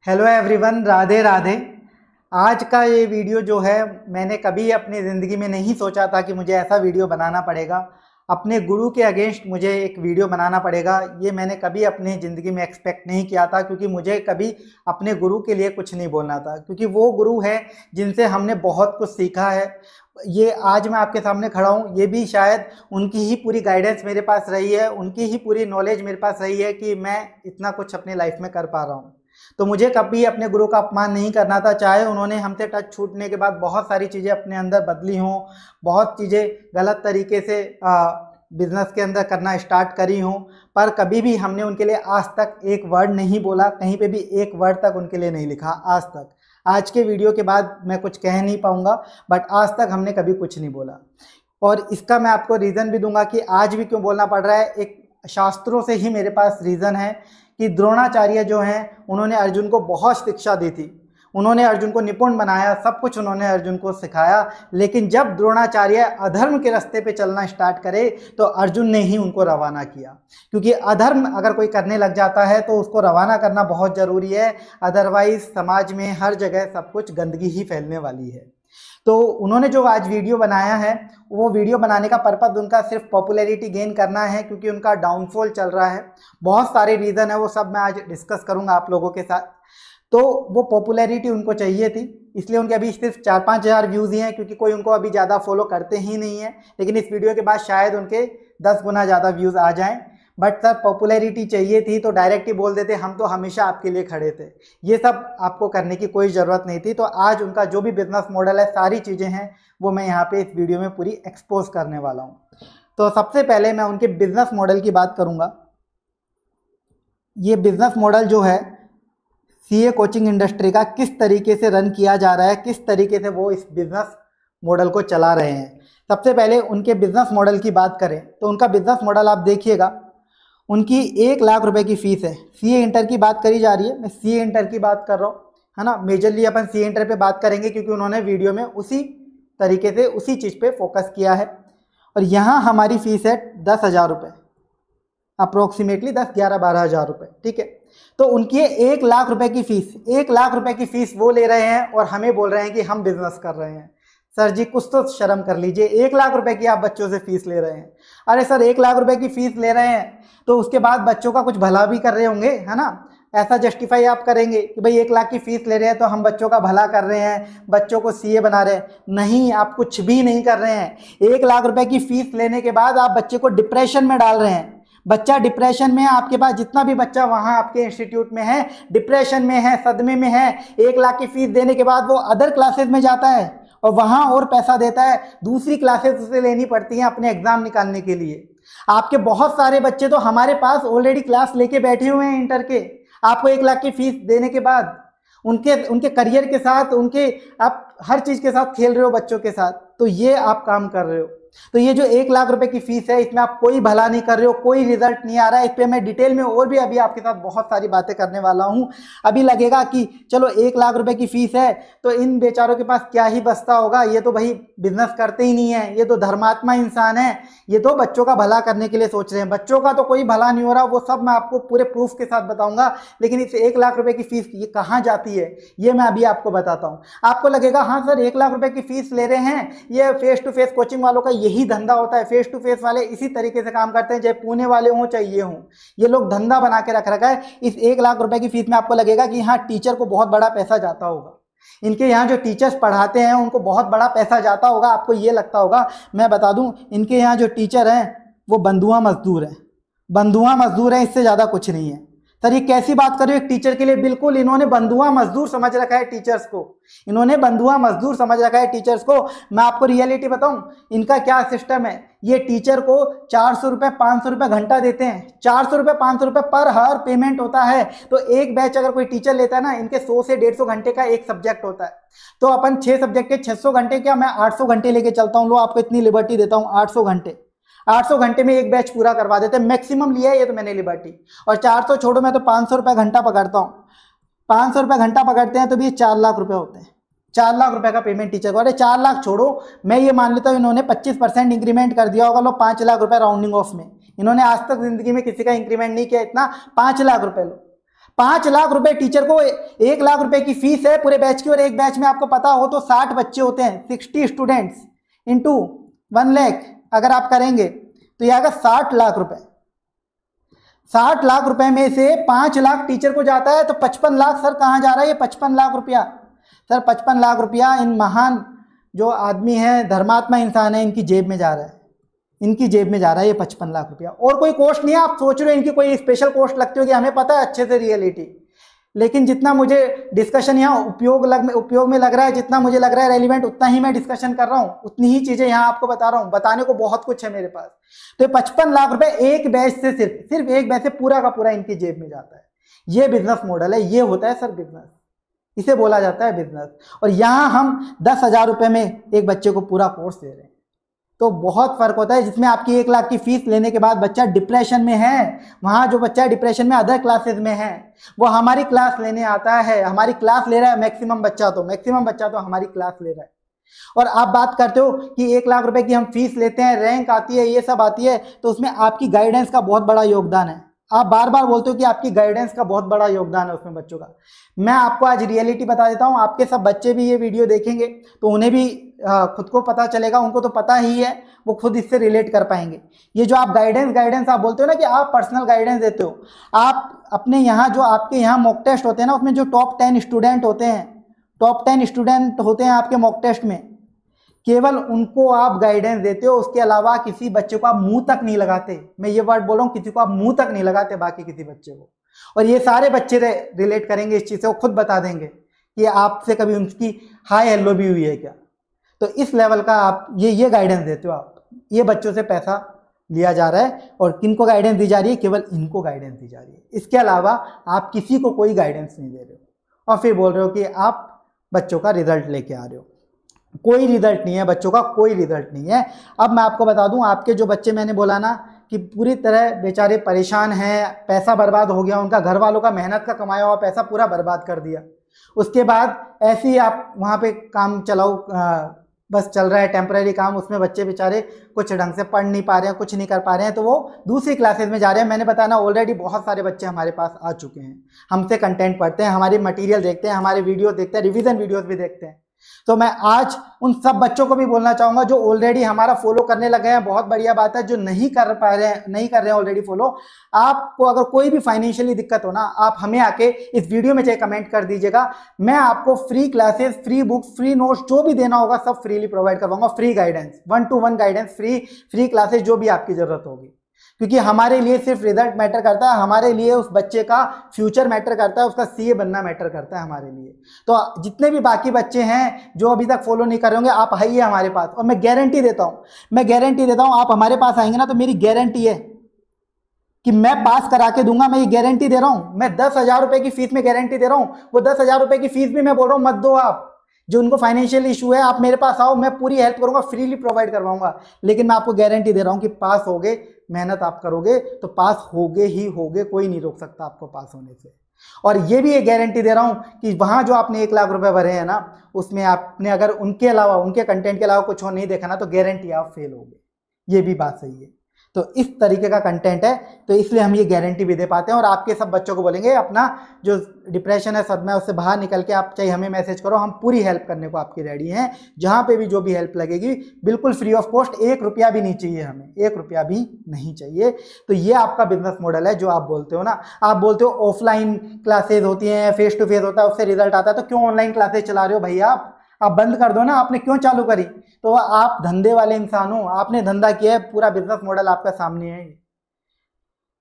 Hello everyone, Radhe Radhe. आज का ये वीडियो जो है, मैंने कभी अपनी ज़िंदगी में नहीं सोचा था कि मुझे ऐसा वीडियो बनाना पड़ेगा। अपने गुरु के अगेंस्ट मुझे एक वीडियो बनाना पड़ेगा, ये मैंने कभी अपनी ज़िंदगी में एक्सपेक्ट नहीं किया था, क्योंकि मुझे कभी अपने गुरु के लिए कुछ नहीं बोलना था, क्योंकि वो गुरु है जिनसे हमने बहुत कुछ सीखा है। ये आज मैं आपके सामने खड़ा हूँ, ये भी शायद उनकी ही पूरी गाइडेंस मेरे पास रही है, उनकी ही पूरी नॉलेज मेरे पास रही है कि मैं इतना कुछ अपनी लाइफ में कर पा रहा हूँ। तो मुझे कभी अपने गुरु का अपमान नहीं करना था, चाहे उन्होंने हमसे टच छूटने के बाद बहुत सारी चीज़ें अपने अंदर बदली हों, बहुत चीज़ें गलत तरीके से बिजनेस के अंदर करना स्टार्ट करी हों, पर कभी भी हमने उनके लिए आज तक एक वर्ड नहीं बोला, कहीं पे भी एक वर्ड तक उनके लिए नहीं लिखा आज तक। आज के वीडियो के बाद मैं कुछ कह नहीं पाऊँगा, बट आज तक हमने कभी कुछ नहीं बोला। और इसका मैं आपको रीज़न भी दूंगा कि आज भी क्यों बोलना पड़ रहा है। एक शास्त्रों से ही मेरे पास रीज़न है कि द्रोणाचार्य जो हैं, उन्होंने अर्जुन को बहुत शिक्षा दी थी, उन्होंने अर्जुन को निपुण बनाया, सब कुछ उन्होंने अर्जुन को सिखाया। लेकिन जब द्रोणाचार्य अधर्म के रास्ते पे चलना स्टार्ट करे तो अर्जुन ने ही उनको रवाना किया, क्योंकि अधर्म अगर कोई करने लग जाता है तो उसको रवाना करना बहुत ज़रूरी है, अदरवाइज समाज में हर जगह सब कुछ गंदगी ही फैलने वाली है। तो उन्होंने जो आज वीडियो बनाया है, वो वीडियो बनाने का पर्पज़ उनका सिर्फ पॉपुलैरिटी गेन करना है, क्योंकि उनका डाउनफॉल चल रहा है। बहुत सारे रीज़न है, वो सब मैं आज डिस्कस करूंगा आप लोगों के साथ। तो वो पॉपुलैरिटी उनको चाहिए थी, इसलिए उनके अभी सिर्फ 4-5 हज़ार व्यूज़ ही हैं, क्योंकि कोई उनको अभी ज़्यादा फॉलो करते ही नहीं है। लेकिन इस वीडियो के बाद शायद उनके 10 गुना ज़्यादा व्यूज़ आ जाएँ। बट सर, पॉपुलैरिटी चाहिए थी तो डायरेक्ट ही बोल देते, हम तो हमेशा आपके लिए खड़े थे। ये सब आपको करने की कोई ज़रूरत नहीं थी। तो आज उनका जो भी बिजनेस मॉडल है, सारी चीज़ें हैं, वो मैं यहाँ पे इस वीडियो में पूरी एक्सपोज करने वाला हूँ। तो सबसे पहले मैं उनके बिजनेस मॉडल की बात करूँगा। ये बिजनेस मॉडल जो है सीए कोचिंग इंडस्ट्री का, किस तरीके से रन किया जा रहा है, किस तरीके से वो इस बिज़नेस मॉडल को चला रहे हैं। सबसे पहले उनके बिज़नेस मॉडल की बात करें तो उनका बिज़नेस मॉडल आप देखिएगा, उनकी 1 लाख रुपए की फ़ीस है। सीए इंटर की बात करी जा रही है, मैं सीए इंटर की बात कर रहा हूँ, है ना। मेजरली अपन सीए इंटर पे बात करेंगे, क्योंकि उन्होंने वीडियो में उसी तरीके से उसी चीज़ पे फोकस किया है। और यहाँ हमारी फ़ीस है 10,000 रुपये, अप्रोक्सीमेटली 10-11-12 हज़ार रुपये, ठीक है। तो उनकी 1 लाख रुपए की फ़ीस, 1 लाख रुपए की फ़ीस वो ले रहे हैं और हमें बोल रहे हैं कि हम बिजनेस कर रहे हैं। सर जी, कुछ तो शर्म कर लीजिए, 1 लाख रुपए की आप बच्चों से फ़ीस ले रहे हैं। अरे सर, 1 लाख रुपए की फ़ीस ले रहे हैं तो उसके बाद बच्चों का कुछ भला भी कर रहे होंगे, है ना। ऐसा जस्टिफाई आप करेंगे कि भाई 1 लाख की फ़ीस ले रहे हैं तो हम बच्चों का भला कर रहे हैं, बच्चों को सीए बना रहे हैं। नहीं, आप कुछ भी नहीं कर रहे हैं। 1 लाख रुपए की फ़ीस लेने के बाद आप बच्चे को डिप्रेशन में डाल रहे हैं। बच्चा डिप्रेशन में है, आपके पास जितना भी बच्चा वहाँ आपके इंस्टीट्यूट में है डिप्रेशन में है, सदमे में है। 1 लाख की फ़ीस देने के बाद वो अदर क्लासेस में जाता है और वहाँ और पैसा देता है, दूसरी क्लासेस उसे लेनी पड़ती हैं अपने एग्ज़ाम निकालने के लिए। आपके बहुत सारे बच्चे तो हमारे पास ऑलरेडी क्लास लेके बैठे हुए हैं इंटर के। आपको 1 लाख की फ़ीस देने के बाद उनके करियर के साथ, उनके आप हर चीज़ के साथ खेल रहे हो बच्चों के साथ, तो ये आप काम कर रहे हो। तो ये जो 1 लाख रुपए की फ़ीस है, इसमें आप कोई भला नहीं कर रहे हो, कोई रिजल्ट नहीं आ रहा है। इस पर मैं डिटेल में और भी अभी आपके साथ बहुत सारी बातें करने वाला हूँ। अभी लगेगा कि चलो 1 लाख रुपए की फ़ीस है तो इन बेचारों के पास क्या ही बचता होगा, ये तो भाई बिजनेस करते ही नहीं है, ये तो धर्मात्मा इंसान है, ये तो बच्चों का भला करने के लिए सोच रहे हैं। बच्चों का तो कोई भला नहीं हो रहा, वो सब मैं आपको पूरे प्रूफ के साथ बताऊंगा। लेकिन इस 1 लाख रुपए की फ़ीस ये कहाँ जाती है, ये मैं अभी आपको बताता हूँ। आपको लगेगा हाँ सर, 1 लाख रुपए की फ़ीस ले रहे हैं, ये फेस टू फेस कोचिंग वालों का यही धंधा होता है, फेस टू फेस वाले इसी तरीके से काम करते हैं, चाहे पुणे वाले हों चाहे ये हों, ये लोग धंधा बना के रख रखा है। इस 1 लाख रुपए की फ़ीस में आपको लगेगा कि हाँ, टीचर को बहुत बड़ा पैसा जाता होगा, इनके यहाँ जो टीचर्स पढ़ाते हैं उनको बहुत बड़ा पैसा जाता होगा, आपको ये लगता होगा। मैं बता दूं, इनके यहाँ जो टीचर हैं वो बंधुआ मजदूर हैं, बंधुआ मजदूर हैं, इससे ज़्यादा कुछ नहीं है। सर ये कैसी बात कर रहे हो एक टीचर के लिए? बिल्कुल, इन्होंने बंधुआ मजदूर समझ रखा है टीचर्स को, इन्होंने बंधुआ मजदूर समझ रखा है टीचर्स को। मैं आपको रियलिटी बताऊं, इनका क्या सिस्टम है। ये टीचर को 400 रुपये 500 रुपये घंटा देते हैं, 400 रुपये 500 रुपये पर हर पेमेंट होता है। तो एक बैच अगर कोई टीचर लेता है ना, इनके 100 से 150 घंटे का एक सब्जेक्ट होता है। तो अपन 6 सब्जेक्ट के 600 घंटे, क्या मैं 800 घंटे लेके चलता हूँ, लो आपको इतनी लिबर्टी देता हूँ, 800 घंटे, 800 घंटे में एक बैच पूरा करवा देते हैं, मैक्सिमम लिया है ये तो मैंने लिबर्टी। और 400 छोड़ो, मैं तो 500 रुपये घंटा पकड़ता हूँ, 500 रुपये घंटा पकड़ते हैं तो भी ये 4 लाख रुपये होते हैं। 4 लाख रुपए का पेमेंट टीचर को। अरे 4 लाख छोड़ो, मैं ये मान लेता हूँ इन्होंने 25% इंक्रीमेंट कर दिया होगा, लो 5 लाख रुपए राउंडिंग ऑफ में। इन्होंने आज तक जिंदगी में किसी का इंक्रीमेंट नहीं किया इतना, 5 लाख रुपए लो। 5 लाख रुपए टीचर को, 1 लाख रुपए की फीस है पूरे बैच की, और एक बैच में आपको पता हो तो 60 बच्चे होते हैं, 60 स्टूडेंट्स इंटू 1 लाख अगर आप करेंगे तो ये आएगा 60 लाख रुपए। 60 लाख रुपए में से 5 लाख टीचर को जाता है, तो 55 लाख सर कहाँ जा रहा है? ये 55 लाख रुपया सर, 55 लाख रुपया इन महान जो आदमी है, धर्मात्मा इंसान है, इनकी जेब में जा रहा है, इनकी जेब में जा रहा है ये 55 लाख रुपया। और कोई कॉस्ट नहीं है। आप सोच रहे हो इनकी कोई स्पेशल कॉस्ट लगती होगी, हमें पता है अच्छे से रियलिटी, लेकिन जितना मुझे डिस्कशन यहाँ उपयोग में लग रहा है, जितना मुझे लग रहा है रेलिवेंट, उतना ही मैं डिस्कशन कर रहा हूँ, उतनी ही चीजें यहाँ आपको बता रहा हूँ। बताने को बहुत कुछ है मेरे पास। तो 55 लाख रुपए एक बैच से, सिर्फ एक बैच से पूरा का पूरा इनकी जेब में जाता है। ये बिजनेस मॉडल है, ये होता है सर बिजनेस, इसे बोला जाता है बिजनेस। और यहाँ हम 10,000 रुपए में एक बच्चे को पूरा कोर्स दे रहे हैं, तो बहुत फर्क होता है। जिसमें आपकी 1 लाख की फीस लेने के बाद बच्चा डिप्रेशन में है, वहाँ जो बच्चा डिप्रेशन में अदर क्लासेस में है, वो हमारी क्लास लेने आता है, हमारी क्लास ले रहा है। मैक्सिमम बच्चा तो हमारी क्लास ले रहा है। और आप बात करते हो कि 1 लाख रुपए की हम फीस लेते हैं, रैंक आती है, ये सब आती है, तो उसमें आपकी गाइडेंस का बहुत बड़ा योगदान है। आप बार बार बोलते हो कि आपकी गाइडेंस का बहुत बड़ा योगदान है उसमें बच्चों का। मैं आपको आज रियलिटी बता देता हूँ। आपके सब बच्चे भी ये वीडियो देखेंगे तो उन्हें भी खुद को पता चलेगा, उनको तो पता ही है, वो खुद इससे रिलेट कर पाएंगे। ये जो आप गाइडेंस आप बोलते हो ना कि आप पर्सनल गाइडेंस देते हो, आप अपने यहाँ जो आपके यहाँ मॉक टेस्ट होते हैं ना, उसमें जो टॉप 10 स्टूडेंट होते हैं आपके मॉक टेस्ट में, केवल उनको आप गाइडेंस देते हो। उसके अलावा किसी बच्चे को आप मुंह तक नहीं लगाते। मैं ये वर्ड बोल रहा हूँ, किसी को आप मुंह तक नहीं लगाते बाकी किसी बच्चे को। और ये सारे बच्चे रिलेट करेंगे इस चीज़ से, वो खुद बता देंगे कि आपसे कभी उनकी हाय हेलो भी हुई है क्या। तो इस लेवल का आप ये गाइडेंस देते हो। आप ये बच्चों से पैसा लिया जा रहा है, और किनको गाइडेंस दी जा रही है? केवल इनको गाइडेंस दी जा रही है। इसके अलावा आप किसी को कोई गाइडेंस नहीं दे रहे हो, और फिर बोल रहे हो कि आप बच्चों का रिजल्ट लेके आ रहे हो। कोई रिजल्ट नहीं है बच्चों का, कोई रिजल्ट नहीं है। अब मैं आपको बता दूं, आपके जो बच्चे मैंने बोला ना कि पूरी तरह बेचारे परेशान हैं, पैसा बर्बाद हो गया उनका, घर वालों का मेहनत का कमाया हुआ पैसा पूरा बर्बाद कर दिया। उसके बाद ऐसे ही आप वहाँ पे काम चलाओ, बस चल रहा है टेम्परेरी काम, उसमें बच्चे बेचारे कुछ ढंग से पढ़ नहीं पा रहे हैं, कुछ नहीं कर पा रहे हैं, तो वो दूसरी क्लासेस में जा रहे हैं। मैंने बताया ना, ऑलरेडी बहुत सारे बच्चे हमारे पास आ चुके हैं, हमसे कंटेंट पढ़ते हैं, हमारी मटेरियल देखते हैं, हमारे वीडियो देखते हैं, रिवीजन वीडियोस भी देखते हैं। तो मैं आज उन सब बच्चों को भी बोलना चाहूंगा जो ऑलरेडी हमारा फॉलो करने लगे हैं, बहुत बढ़िया बात है। जो नहीं कर रहे हैं ऑलरेडी फॉलो, आपको अगर कोई भी फाइनेंशियली दिक्कत हो ना, आप हमें आके इस वीडियो में चाहे कमेंट कर दीजिएगा। मैं आपको free classes, free books, free notes जो भी देना होगा सब फ्रीली प्रोवाइड करवाऊंगा। Free guidance, 1-to-1 guidance, free classes जो भी आपकी जरूरत होगी। क्योंकि हमारे लिए सिर्फ रिजल्ट मैटर करता है, हमारे लिए उस बच्चे का फ्यूचर मैटर करता है, उसका सीए बनना मैटर करता है हमारे लिए। तो जितने भी बाकी बच्चे हैं जो अभी तक फॉलो नहीं कर रहे होंगे, आप आइए हमारे पास, और मैं गारंटी देता हूं आप हमारे पास आएंगे ना तो मेरी गारंटी है कि मैं पास करा के दूंगा। मैं ये गारंटी दे रहा हूं। मैं 10,000 रुपए की फीस में गारंटी दे रहा हूं। वो 10,000 रुपए की फीस भी मैं बोल रहा हूं मत दो। आप जो उनको फाइनेंशियल इशू है, आप मेरे पास आओ, मैं पूरी हेल्प करूंगा, फ्रीली प्रोवाइड करवाऊंगा। लेकिन मैं आपको गारंटी दे रहा हूं कि पास होगे, मेहनत आप करोगे तो पास होगे ही होगे, कोई नहीं रोक सकता आपको पास होने से। और ये भी एक गारंटी दे रहा हूं कि वहां जो आपने 1 लाख रुपए भरे हैं ना, उसमें आपने अगर उनके अलावा, उनके कंटेंट के अलावा कुछ और नहीं देखा ना, तो गारंटी आप फेल होगे। ये भी बात सही है। तो इस तरीके का कंटेंट है, तो इसलिए हम ये गारंटी भी दे पाते हैं। और आपके सब बच्चों को बोलेंगे अपना जो डिप्रेशन है, सदमा है, उससे बाहर निकल के आप चाहे हमें मैसेज करो, हम पूरी हेल्प करने को आपकी रेडी हैं। जहां पे भी जो भी हेल्प लगेगी बिल्कुल फ्री ऑफ कॉस्ट, 1 रुपया भी नहीं चाहिए हमें, 1 रुपया भी नहीं चाहिए। तो ये आपका बिजनेस मॉडल है जो आप बोलते हो ना। आप बोलते हो ऑफलाइन क्लासेज होती हैं, फेस टू फेस होता है, उससे रिजल्ट आता है, तो क्यों ऑनलाइन क्लासेज चला रहे हो भैया? आप बंद कर दो ना। आपने क्यों चालू करी? तो आप धंधे वाले इंसान हो, आपने धंधा किया है, पूरा बिजनेस मॉडल आपका सामने है।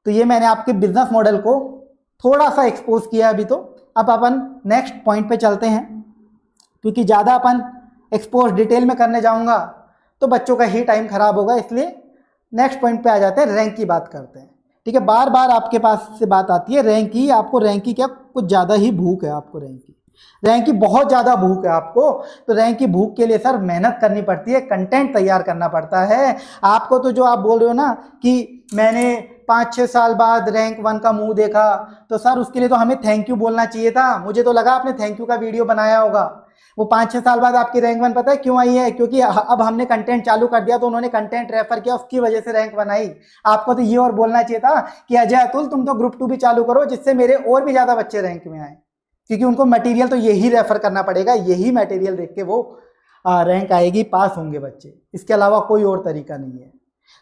तो ये मैंने आपके बिजनेस मॉडल को थोड़ा सा एक्सपोज किया अभी। तो अब अपन नेक्स्ट पॉइंट पे चलते हैं, क्योंकि ज़्यादा अपन एक्सपोज डिटेल में करने जाऊंगा तो बच्चों का ही टाइम खराब होगा। इसलिए नेक्स्ट पॉइंट पे आ जाते हैं, रैंक की बात करते हैं। ठीक है, बार बार आपके पास से बात आती है रैंक की। आपको रैंक की क्या, कुछ ज़्यादा ही भूख है आपको रैंक की। रैंक की बहुत ज़्यादा भूख है आपको, तो रैंक की भूख के लिए सर मेहनत करनी पड़ती है, कंटेंट तैयार करना पड़ता है आपको। तो जो आप बोल रहे हो ना कि मैंने 5-6 साल बाद रैंक 1 का मुंह देखा, तो सर उसके लिए तो हमें थैंक यू बोलना चाहिए था। मुझे तो लगा आपने थैंक यू का वीडियो बनाया होगा। वो 5-6 साल बाद आपकी रैंक 1 पता है क्यों आई है? क्योंकि अब हमने कंटेंट चालू कर दिया, तो उन्होंने कंटेंट रेफर किया, उसकी वजह से रैंक 1 आई। आपको तो ये और बोलना चाहिए था कि अजय अतुल तुम तो ग्रुप 2 भी चालू करो, जिससे मेरे और भी ज़्यादा बच्चे रैंक में आए, क्योंकि उनको मटेरियल तो यही रेफर करना पड़ेगा, यही मटेरियल देख के वो रैंक आएगी, पास होंगे बच्चे। इसके अलावा कोई और तरीका नहीं है,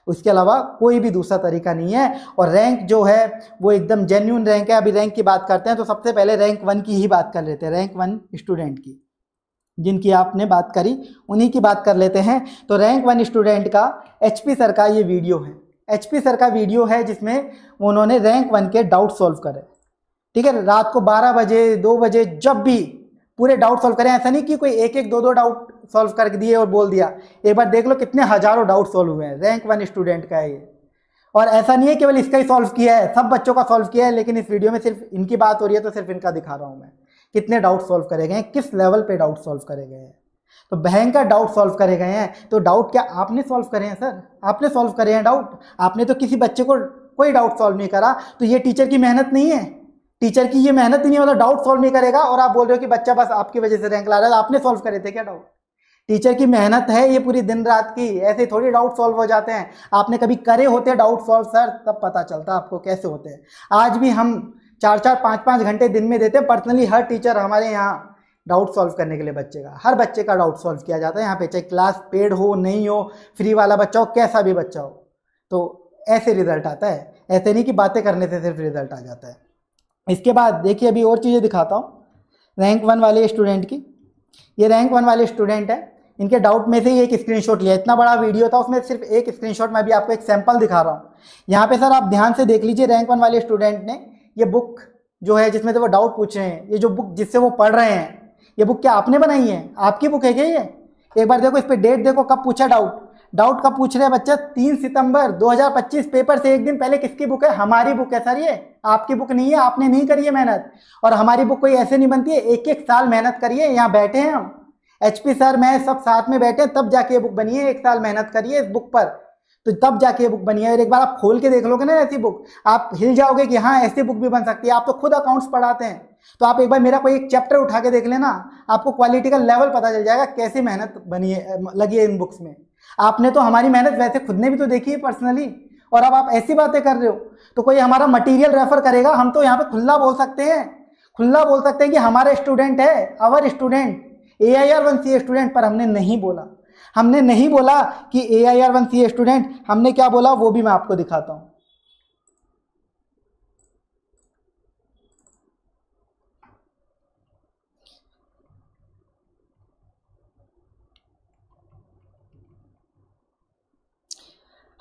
उसके अलावा कोई भी दूसरा तरीका नहीं है। और रैंक जो है वो एकदम जेन्युइन रैंक है। अभी रैंक की बात करते हैं, तो सबसे पहले रैंक 1 की ही बात कर लेते हैं, रैंक 1 स्टूडेंट की, जिनकी आपने बात करी उन्हीं की बात कर लेते हैं। तो रैंक 1 स्टूडेंट का HP सर का ये वीडियो है, HP सर का वीडियो है जिसमें उन्होंने रैंक 1 के डाउट सॉल्व करे। ठीक है, रात को 12 बजे 2 बजे जब भी पूरे डाउट सॉल्व करें, ऐसा नहीं कि कोई एक एक 2-2 डाउट सॉल्व कर दिए और बोल दिया। एक बार देख लो कितने हजारों डाउट सॉल्व हुए हैं, रैंक 1 स्टूडेंट का है ये। और ऐसा नहीं है केवल इसका ही सॉल्व किया है, सब बच्चों का सॉल्व किया है, लेकिन इस वीडियो में सिर्फ इनकी बात हो रही है, तो सिर्फ इनका दिखा रहा हूँ मैं कितने डाउट सॉल्व करे गए हैं, किस लेवल पे डाउट सॉल्व करे गए हैं। तो भयंकर डाउट सॉल्व करे गए हैं। तो डाउट क्या आपने सॉल्व करे हैं सर? आपने सॉल्व करे हैं डाउट? आपने तो किसी बच्चे को कोई डाउट सॉल्व नहीं करा, तो ये टीचर की मेहनत नहीं है, टीचर की ये मेहनत नहीं है, मतलब डाउट सॉल्व नहीं करेगा और आप बोल रहे हो कि बच्चा बस आपकी वजह से रैंक ला रहा है। आपने सॉल्व करे थे क्या डाउट? टीचर की मेहनत है ये पूरी दिन रात की, ऐसे थोड़ी डाउट सॉल्व हो जाते हैं। आपने कभी करे होते डाउट सॉल्व सर, तब पता चलता आपको कैसे होते हैं। आज भी हम 4-4 5-5 घंटे दिन में देते हैं। पर्सनली हर टीचर हमारे यहाँ डाउट सॉल्व करने के लिए बच्चे का, हर बच्चे का डाउट सॉल्व किया जाता है यहाँ पे, चाहे क्लास पेड हो नहीं हो, फ्री वाला बच्चा हो, कैसा भी बच्चा हो। तो ऐसे रिजल्ट आता है, ऐसे नहीं कि बातें करने से सिर्फ रिजल्ट आ जाता है। इसके बाद देखिए अभी और चीज़ें दिखाता हूँ रैंक 1 वाले स्टूडेंट की। ये रैंक 1 वाले स्टूडेंट है, इनके डाउट में से ही एक स्क्रीनशॉट लिया। इतना बड़ा वीडियो था, उसमें सिर्फ एक स्क्रीनशॉट, मैं भी आपको एक सैंपल दिखा रहा हूँ। यहाँ पे सर आप ध्यान से देख लीजिए, रैंक 1 वाले स्टूडेंट ने ये बुक जो है जिसमें से वो डाउट पूछ रहे हैं, ये जो बुक जिससे वो पढ़ रहे हैं, ये बुक क्या आपने बनाई है? आपकी बुक है क्या ये? एक बार देखो इस पर डेट देखो, कब पूछा डाउट कब पूछ रहे हैं बच्चा? 3 सितंबर 2025, पेपर से एक दिन पहले। किसकी बुक है? हमारी बुक है सर, ये आपकी बुक नहीं है, आपने नहीं करी है मेहनत। और हमारी बुक कोई ऐसे नहीं बनती है, एक एक साल मेहनत करिए। यहाँ बैठे हैं हम, HP सर मैं सब साथ में बैठे, तब जाके ये बुक बनी है। 1 साल मेहनत करिए इस बुक पर, तो तब जाके ये बुक बनी है। और एक बार आप खोल के देख लोगे ना ऐसी बुक, आप हिल जाओगे कि हाँ ऐसी बुक भी बन सकती है। आप तो खुद अकाउंट्स पढ़ाते हैं, तो आप एक बार मेरा कोई एक चैप्टर उठा के देख लेना, आपको क्वालिटी का लेवल पता चल जाएगा, कैसी मेहनत बनी है, लगी है इन बुक्स में। आपने तो हमारी मेहनत वैसे खुद ने भी तो देखी है पर्सनली, और अब आप ऐसी बातें कर रहे हो। तो कोई हमारा मटेरियल रेफर करेगा, हम तो यहाँ पे खुला बोल सकते हैं, खुला बोल सकते हैं कि हमारा स्टूडेंट है, अवर स्टूडेंट, AIR1CA स्टूडेंट। पर हमने नहीं बोला, हमने नहीं बोला कि AIR1CA स्टूडेंट। हमने क्या बोला वो भी मैं आपको दिखाता हूँ।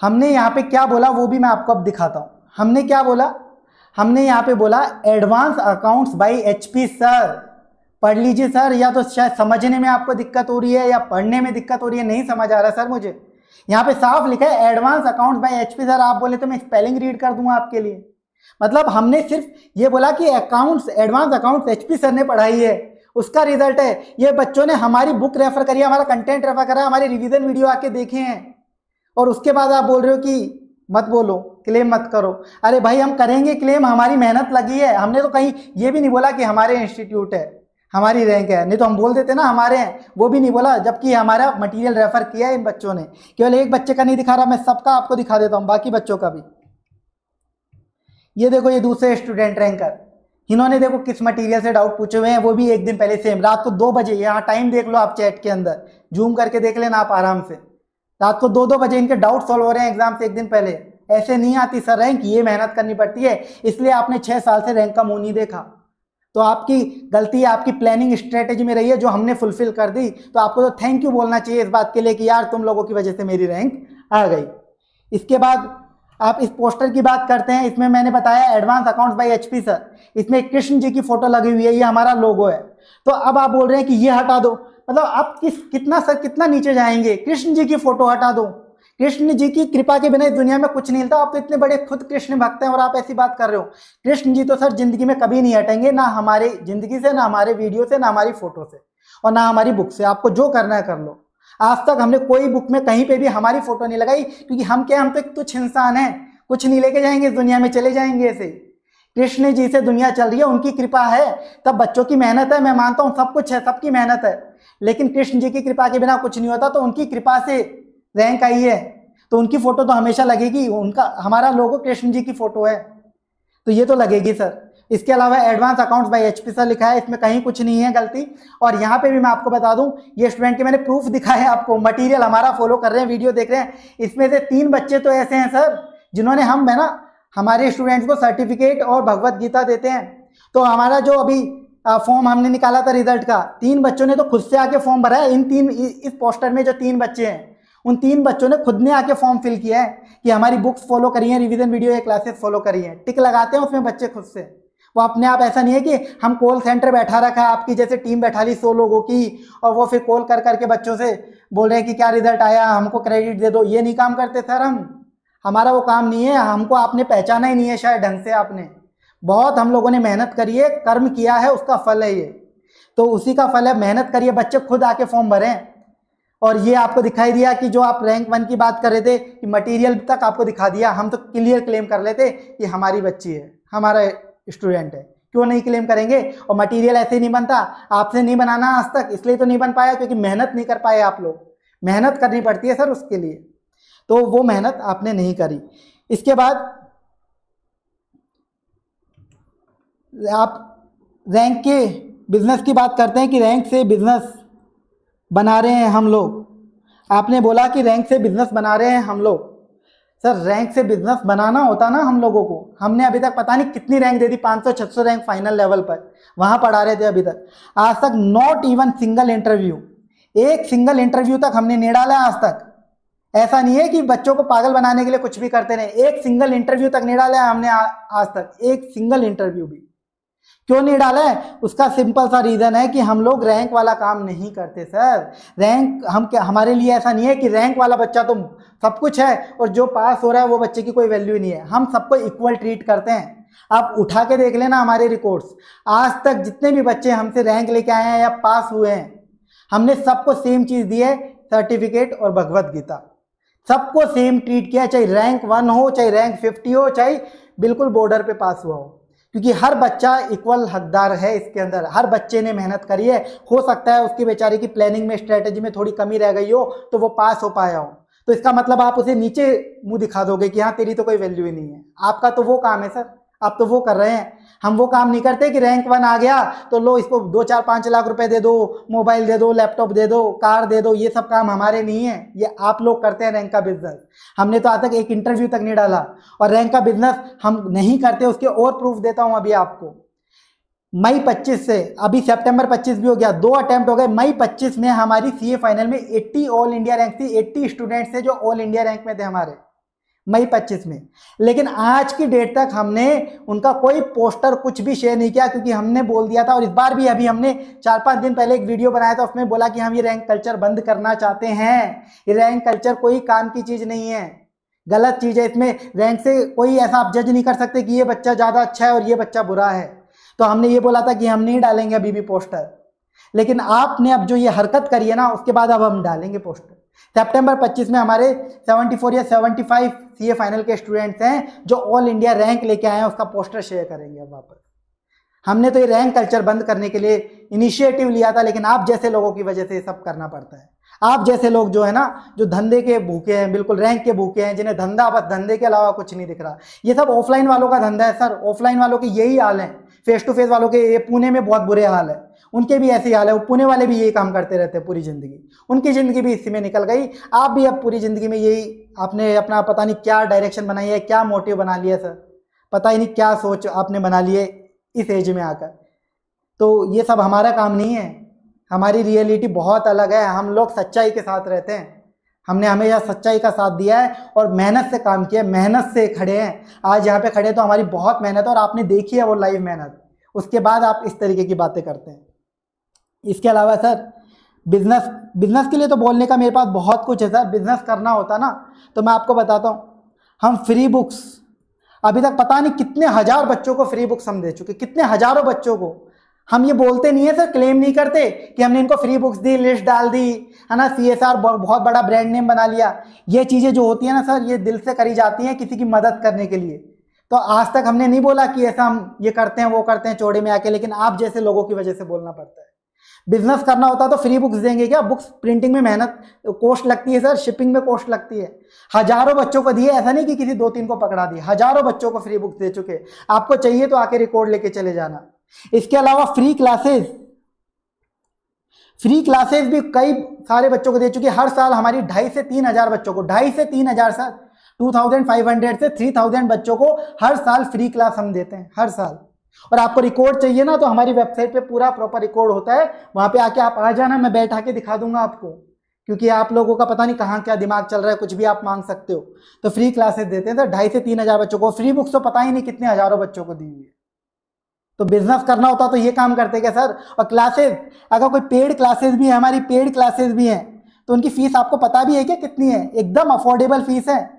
हमने यहाँ पे क्या बोला वो भी मैं आपको अब दिखाता हूँ। हमने क्या बोला? हमने यहाँ पे बोला advance accounts by HP sir. पढ़ लीजिए सर, या तो शायद समझने में आपको दिक्कत हो रही है या पढ़ने में दिक्कत हो रही है, नहीं समझ आ रहा सर मुझे। यहाँ पे साफ लिखा है advance accounts by HP sir. आप बोले तो मैं स्पेलिंग रीड कर दूंगा आपके लिए। मतलब हमने सिर्फ ये बोला कि accounts, advance accounts HP sir ने पढ़ाई है, उसका रिजल्ट है। ये बच्चों ने हमारी बुक रेफर करी है, हमारा कंटेंट रेफर करा है, हमारी रिविजन वीडियो आके देखे हैं, और उसके बाद आप बोल रहे हो कि मत बोलो, क्लेम मत करो। अरे भाई हम करेंगे क्लेम, हमारी मेहनत लगी है। हमने तो कहीं ये भी नहीं बोला कि हमारे इंस्टीट्यूट है, हमारी रैंक है, नहीं तो हम बोल देते ना हमारे हैं, वो भी नहीं बोला। जबकि हमारा मटेरियल रेफर किया है इन बच्चों ने। केवल एक बच्चे का नहीं दिखा रहा, मैं सबका आपको दिखा देता हूँ, बाकी बच्चों का भी। ये देखो, ये दूसरे स्टूडेंट रैंकर, इन्होंने देखो किस मटेरियल से डाउट पूछे हुए हैं, वो भी एक दिन पहले सेम, रात को 2 बजे। यहाँ टाइम देख लो आप चैट के अंदर, जूम करके देख लेना आप आराम से। रात को 2-2 बजे इनके डाउट सॉल्व हो रहे हैं एग्जाम से एक दिन पहले। ऐसे नहीं आती सर रैंक, ये मेहनत करनी पड़ती है। इसलिए आपने 6 साल से रैंक का मुंह नहीं देखा, तो आपकी गलती है, आपकी प्लानिंग स्ट्रेटेजी में रही है, जो हमने फुलफिल कर दी। तो आपको तो थैंक यू बोलना चाहिए इस बात के लिए कि यार तुम लोगों की वजह से मेरी रैंक आ गई। इसके बाद आप इस पोस्टर की बात करते हैं। इसमें मैंने बताया advance accounts by HP sir, इसमें कृष्ण जी की फोटो लगी हुई है, ये हमारा लोगो है। तो अब आप बोल रहे हैं कि ये हटा दो, मतलब आप कितना नीचे जाएंगे? कृष्ण जी की फोटो हटा दो, कृष्ण जी की कृपा के बिना इस दुनिया में कुछ नहीं मिलता। आप तो इतने बड़े खुद कृष्ण भक्त हैं और आप ऐसी बात कर रहे हो। कृष्ण जी तो सर जिंदगी में कभी नहीं हटेंगे, ना हमारी जिंदगी से, ना हमारे वीडियो से, ना हमारी फोटो से, और ना हमारी बुक से। आपको जो करना है कर लो। आज तक हमने कोई बुक में कहीं पे भी हमारी फोटो नहीं लगाई, क्योंकि हम क्या, हम तो एक तुच्छ इंसान हैं, कुछ नहीं लेके जाएंगे इस दुनिया में, चले जाएंगे ऐसे। कृष्ण जी से दुनिया चल रही है, उनकी कृपा है, तब बच्चों की मेहनत है, मैं मानता हूँ सब कुछ है, सबकी मेहनत है, लेकिन कृष्ण जी की कृपा के बिना कुछ नहीं होता। तो उनकी कृपा से रैंक आई है, तो उनकी फोटो तो हमेशा लगेगी। उनका, हमारा लोगो कृष्ण जी की फोटो है, तो ये तो लगेगी सर। इसके अलावा advance accounts by HP sir लिखा है, इसमें कहीं कुछ नहीं है गलती। और यहाँ पे भी मैं आपको बता दूं, ये स्टूडेंट के मैंने प्रूफ दिखाया है आपको, मटेरियल हमारा फॉलो कर रहे हैं, वीडियो देख रहे हैं। इसमें से 3 बच्चे तो ऐसे हैं सर जिन्होंने, हम है ना, हमारे स्टूडेंट्स को सर्टिफिकेट और भगवत गीता देते हैं। तो हमारा जो अभी फॉर्म हमने निकाला था रिजल्ट का, 3 बच्चों ने तो खुद से आके फॉर्म भरा है। इस पोस्टर में जो 3 बच्चे हैं, उन 3 बच्चों ने खुद ने आके फॉर्म फिल किया है कि हमारी बुक्स फॉलो करी है, रिवीजन वीडियो या क्लासेस फॉलो करी है, टिक लगाते हैं उसमें बच्चे खुद से। वो अपने आप, ऐसा नहीं है कि हम कॉल सेंटर बैठा रखा है, आपकी जैसे टीम बैठा ली 100 लोगों की, और वो फिर कॉल कर करके बच्चों से बोल रहे हैं कि क्या रिजल्ट आया, हमको क्रेडिट दे दो। ये नहीं काम करते सर हम, हमारा वो काम नहीं है। हमको आपने पहचाना ही नहीं है शायद ढंग से। आपने बहुत, हम लोगों ने मेहनत करी है, कर्म किया है, उसका फल है ये, तो उसी का फल है। मेहनत करिए, बच्चे खुद आके फॉर्म भरें। और ये आपको दिखाई दिया कि जो आप रैंक 1 की बात कर रहे थे कि मटेरियल तक आपको दिखा दिया, हम तो क्लियर क्लेम कर लेते कि हमारी बच्ची है, हमारा स्टूडेंट है। क्यों नहीं क्लेम करेंगे? और मटेरियल ऐसे ही नहीं बनता, आपसे नहीं बनाना आज तक, इसलिए तो नहीं बन पाया क्योंकि मेहनत नहीं कर पाए आप लोग। मेहनत करनी पड़ती है सर उसके लिए, तो वो मेहनत आपने नहीं करी। इसके बाद आप रैंक के बिजनेस की बात करते हैं कि रैंक से बिजनेस बना रहे हैं हम लोग। आपने बोला कि रैंक से बिजनेस बना रहे हैं हम लोग। सर रैंक से बिजनेस बनाना होता ना हम लोगों को, हमने अभी तक पता नहीं कितनी रैंक दे दी, 500-600 रैंक फाइनल लेवल पर, वहां पढ़ा रहे थे अभी तक। आज तक नॉट इवन सिंगल इंटरव्यू, एक सिंगल इंटरव्यू तक हमने नहीं डाला आज तक। ऐसा नहीं है कि बच्चों को पागल बनाने के लिए कुछ भी करते रहे, एक सिंगल इंटरव्यू तक नहीं डाला है हमने आज तक, एक सिंगल इंटरव्यू भी। क्यों नहीं डाला है? उसका सिंपल सा रीजन है कि हम लोग रैंक वाला काम नहीं करते सर। रैंक हम क्या, हमारे लिए ऐसा नहीं है कि रैंक वाला बच्चा तो सब कुछ है और जो पास हो रहा है वो बच्चे की कोई वैल्यू नहीं है। हम सबको इक्वल ट्रीट करते हैं। आप उठा के देख लेना हमारे रिकॉर्ड्स, आज तक जितने भी बच्चे हमसे रैंक लेके आए हैं या पास हुए हैं, हमने सबको सेम चीज दी है, सर्टिफिकेट और भगवत गीता। सबको सेम ट्रीट किया, चाहे रैंक 1 हो, चाहे रैंक 50 हो, चाहे बिल्कुल बॉर्डर पे पास हुआ हो, क्योंकि हर बच्चा इक्वल हकदार है इसके अंदर। हर बच्चे ने मेहनत करी है। हो सकता है उसके बेचारे की प्लानिंग में, स्ट्रेटेजी में थोड़ी कमी रह गई हो तो वो पास हो पाया हो, तो इसका मतलब आप उसे नीचे मुंह दिखा दोगे कि हाँ तेरी तो कोई वैल्यू ही नहीं है। आपका तो वो काम है सर, आप तो वो कर रहे हैं। हम वो काम नहीं करते कि रैंक 1 आ गया तो लो इसको 2-4-5 लाख रुपए दे दो, मोबाइल दे दो, लैपटॉप दे दो, कार दे दो। ये सब काम हमारे नहीं है, ये आप लोग करते हैं रैंक का बिजनेस। हमने तो आज तक एक इंटरव्यू तक नहीं डाला, और रैंक का बिजनेस हम नहीं करते उसके और प्रूफ देता हूं अभी आपको। मई 25 से अभी सितंबर 25 भी हो गया, 2 अटेम्प्ट हो गए। मई 25 में हमारी सीए फाइनल में 80 ऑल इंडिया रैंक थी, 80 स्टूडेंट्स थे जो ऑल इंडिया रैंक में थे हमारे मई 25 में। लेकिन आज की डेट तक हमने उनका कोई पोस्टर कुछ भी शेयर नहीं किया, क्योंकि हमने बोल दिया था, और इस बार भी अभी हमने 4-5 दिन पहले एक वीडियो बनाया था, उसमें बोला कि हम ये रैंक कल्चर बंद करना चाहते हैं। ये रैंक कल्चर कोई काम की चीज नहीं है, गलत चीज है। इसमें रैंक से कोई ऐसा आप जज नहीं कर सकते कि ये बच्चा ज्यादा अच्छा है और ये बच्चा बुरा है। तो हमने ये बोला था कि हम नहीं डालेंगे अभी भी पोस्टर, लेकिन आपने अब जो ये हरकत करी है ना, उसके बाद अब हम डालेंगे पोस्टर। सितंबर 25 में हमारे 74 या 75 सीए फाइनल के स्टूडेंट्स हैं जो ऑल इंडिया रैंक लेके आए हैं, उसका पोस्टर शेयर करेंगे अब वापस। हमने तो ये रैंक कल्चर बंद करने के लिए इनिशिएटिव लिया था, लेकिन आप जैसे लोगों की वजह से ये सब करना पड़ता है। आप जैसे लोग जो है ना, जो धंधे के भूखे हैं, बिल्कुल रैंक के भूखे हैं, जिन्हें धंधा, बस धंधे के अलावा कुछ नहीं दिख रहा। ये सब ऑफलाइन वालों का धंधा है सर, ऑफलाइन वालों के यही हाल है। फेस टू फेस वालों के, ये पुणे में बहुत बुरे हाल है, उनके भी ऐसे हाल है। पुणे वाले भी यही काम करते रहते हैं पूरी जिंदगी, उनकी जिंदगी भी इसी में निकल गई। आप भी अब पूरी जिंदगी में यही, आपने अपना पता नहीं क्या डायरेक्शन बनाई है, क्या मोटिव बना लिया सर, पता ही नहीं क्या सोच आपने बना ली है इस एज में आकर। तो ये सब हमारा काम नहीं है, हमारी रियलिटी बहुत अलग है। हम लोग सच्चाई के साथ रहते हैं, हमने हमेशा सच्चाई का साथ दिया है और मेहनत से काम किया है, मेहनत से खड़े हैं। आज यहाँ पे खड़े तो हमारी बहुत मेहनत है, और आपने देखी है वो लाइव मेहनत, उसके बाद आप इस तरीके की बातें करते हैं। इसके अलावा सर बिजनेस बिजनेस के लिए तो बोलने का मेरे पास बहुत कुछ है सर। बिजनेस करना होता ना तो मैं आपको बताता हूँ, हम फ्री बुक्स अभी तक पता नहीं कितने हजार बच्चों को फ्री बुक्स हम दे चुके, कितने हजारों बच्चों को। हम ये बोलते नहीं है सर, क्लेम नहीं करते कि हमने इनको फ्री बुक्स दी, लिस्ट डाल दी, है ना, CSR बहुत बड़ा ब्रांड नेम बना लिया। ये चीज़ें जो होती है ना सर, ये दिल से करी जाती हैं किसी की मदद करने के लिए। तो आज तक हमने नहीं बोला कि ऐसा हम ये करते हैं वो करते हैं चौड़े में आके, लेकिन आप जैसे लोगों की वजह से बोलना पड़ता है। बिजनेस करना होता तो फ्री बुक्स देंगे क्या? बुक्स प्रिंटिंग में मेहनत कॉस्ट लगती है सर, शिपिंग में कॉस्ट लगती है। हजारों बच्चों को दिए, ऐसा नहीं कि किसी 2-3 को पकड़ा दिए, हजारों बच्चों को फ्री बुक्स दे चुके। आपको चाहिए तो आके रिकॉर्ड लेके चले जाना। इसके अलावा फ्री क्लासेस भी कई सारे बच्चों को दे चुके। हर साल हमारी 2,500 से 3,000 बच्चों को, 2,500 से 3,000 सर, 2,500 से 3,000 बच्चों को हर साल फ्री क्लास हम देते हैं, हर साल। और आपको रिकॉर्ड चाहिए ना तो हमारी वेबसाइट पे पूरा प्रॉपर रिकॉर्ड होता है, वहां पे आके आप आ जाना, मैं बैठा के दिखा दूंगा आपको। क्योंकि आप लोगों का पता नहीं कहाँ क्या दिमाग चल रहा है, कुछ भी आप मांग सकते हो। तो फ्री क्लासेस देते हैं सर 2,500 से 3,000 बच्चों को। फ्री बुक्स तो पता ही नहीं कितने हजारों बच्चों को दी हुई है। तो बिजनेस करना होता तो ये काम करते क्या सर? और क्लासेस, अगर कोई पेड क्लासेस भी है, हमारी पेड क्लासेस भी हैं, तो उनकी फीस आपको पता भी है क्या कितनी है? एकदम अफोर्डेबल फीस है,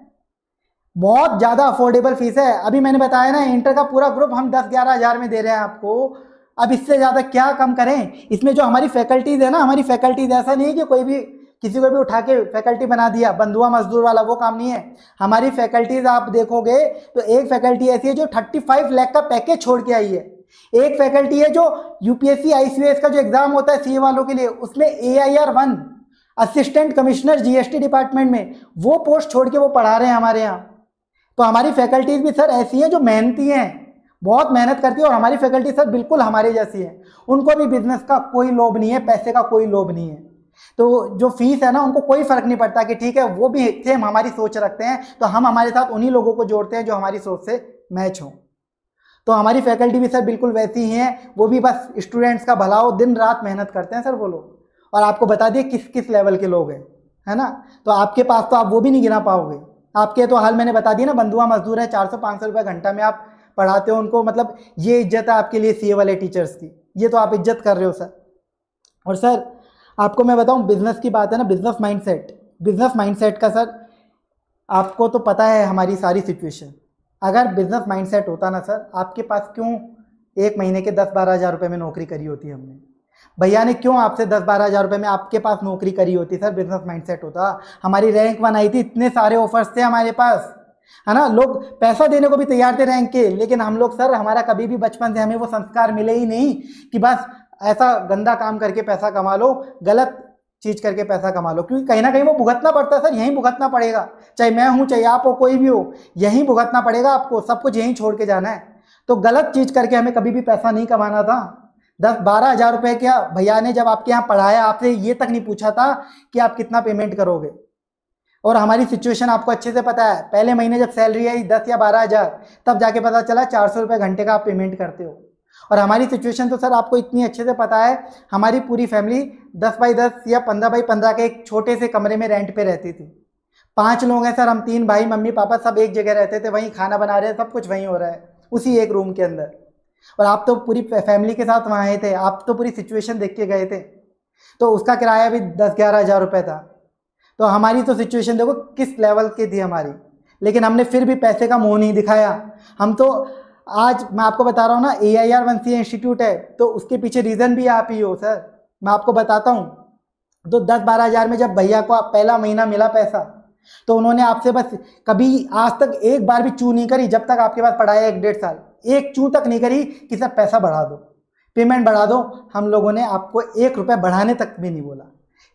बहुत ज़्यादा अफोर्डेबल फीस है। अभी मैंने बताया ना, इंटर का पूरा ग्रुप हम 10-11 हज़ार में दे रहे हैं आपको। अब इससे ज़्यादा क्या कम करें? इसमें जो हमारी फैकल्टीज़ है ना, हमारी फैकल्टीज़ ऐसा नहीं है कि कोई भी किसी को भी उठा के फैकल्टी बना दिया, बंधुआ मजदूर वाला, वो काम नहीं है। हमारी फैकल्टीज़ आप देखोगे तो एक फैकल्टी ऐसी है जो 35 लाख का पैकेज छोड़ के आई है। एक फैकल्टी है जो UPSC ICAS का जो एग्जाम होता है CA वालों के लिए, उसमें AIR1 assistant commissioner GST department में वो पोस्ट छोड़ के वो पढ़ा रहे हैं हमारे यहाँ। तो हमारी फैकल्टीज भी सर ऐसी हैं जो मेहनती हैं, बहुत मेहनत करती है। और हमारी फैकल्टी सर बिल्कुल हमारे जैसी है, उनको भी बिजनेस का कोई लोभ नहीं है, पैसे का कोई लोभ नहीं है। तो जो फीस है ना, उनको कोई फर्क नहीं पड़ता कि ठीक है वो भी सेम हमारी सोच रखते हैं, तो हम हमारे साथ उन्हीं लोगों को जोड़ते हैं जो हमारी सोच से मैच हो। तो हमारी फैकल्टी भी सर बिल्कुल वैसी ही है, वो भी बस स्टूडेंट्स का भला हो, दिन रात मेहनत करते हैं सर वो लोग। और आपको बता दिए किस किस लेवल के लोग हैं, है ना। तो आपके पास तो आप वो भी नहीं गिना पाओगे। आपके तो हाल मैंने बता दिया ना, बंधुआ मजदूर है, 400-500 रुपये घंटा में आप पढ़ाते हो उनको। मतलब ये इज्जत है आपके लिए CA वाले टीचर्स की, ये तो आप इज्जत कर रहे हो सर। और सर आपको मैं बताऊं, बिजनेस की बात है ना, बिजनेस माइंडसेट का सर आपको तो पता है हमारी सारी सिचुएशन। अगर बिजनेस माइंडसेट होता ना सर, आपके पास क्यों 1 महीने के 10-12 हज़ार रुपये में नौकरी करी होती हमने? भैया ने क्यों आपसे 10-12 हज़ार रुपये में आपके पास नौकरी करी होती सर? बिजनेस माइंडसेट होता। हमारी रैंक 1 आई थी, इतने सारे ऑफर्स थे हमारे पास, है ना। लोग पैसा देने को भी तैयार थे रैंक के, लेकिन हम लोग सर, हमारा कभी भी बचपन से हमें वो संस्कार मिले ही नहीं कि बस ऐसा गंदा काम करके पैसा कमा लो, गलत चीज करके पैसा कमा लो। क्योंकि कहीं ना कहीं वो भुगतना पड़ता है सर, यहीं भुगतना पड़ेगा। चाहे मैं हूँ, चाहे आप हो, कोई भी हो, यहीं भुगतना पड़ेगा आपको, सब कुछ यहीं छोड़ के जाना है। तो गलत चीज करके हमें कभी भी पैसा नहीं कमाना था। 10-12 हज़ार रुपये क्या भैया ने जब आपके यहाँ पढ़ाया, आपसे ये तक नहीं पूछा था कि आप कितना पेमेंट करोगे। और हमारी सिचुएशन आपको अच्छे से पता है, पहले महीने जब सैलरी आई 10 या 12 हज़ार, तब जाके पता चला 400 रुपये घंटे का आप पेमेंट करते हो। और हमारी सिचुएशन तो सर आपको इतनी अच्छे से पता है, हमारी पूरी फैमिली 10x10 या 15x15 के एक छोटे से कमरे में रेंट पे रहती थी। 5 लोग हैं सर, हम 3 भाई, मम्मी पापा सब एक जगह रहते थे, वहीं खाना बना रहे हैं, सब कुछ वहीं हो रहा है, उसी एक रूम के अंदर। और आप तो पूरी फैमिली के साथ वहाँ आए थे, आप तो पूरी सिचुएशन देख के गए थे। तो उसका किराया भी 10-11 हज़ार रुपये था। तो हमारी तो सिचुएशन देखो किस लेवल की थी हमारी, लेकिन हमने फिर भी पैसे का मुंह नहीं दिखाया। हम तो आज मैं आपको बता रहा हूँ ना, AIR1 CA इंस्टीट्यूट है, तो उसके पीछे रीज़न भी आप ही हो सर। मैं आपको बताता हूँ, तो 10-12 हज़ार में जब भैया को पहला महीना मिला पैसा, तो उन्होंने आपसे बस कभी आज तक एक बार भी चू नहीं करी, जब तक आपके पास पढ़ाया 1-1.5 साल, एक चू तक नहीं करी कि सर पैसा बढ़ा दो, पेमेंट बढ़ा दो। हम लोगों ने आपको 1 रुपये बढ़ाने तक भी नहीं बोला,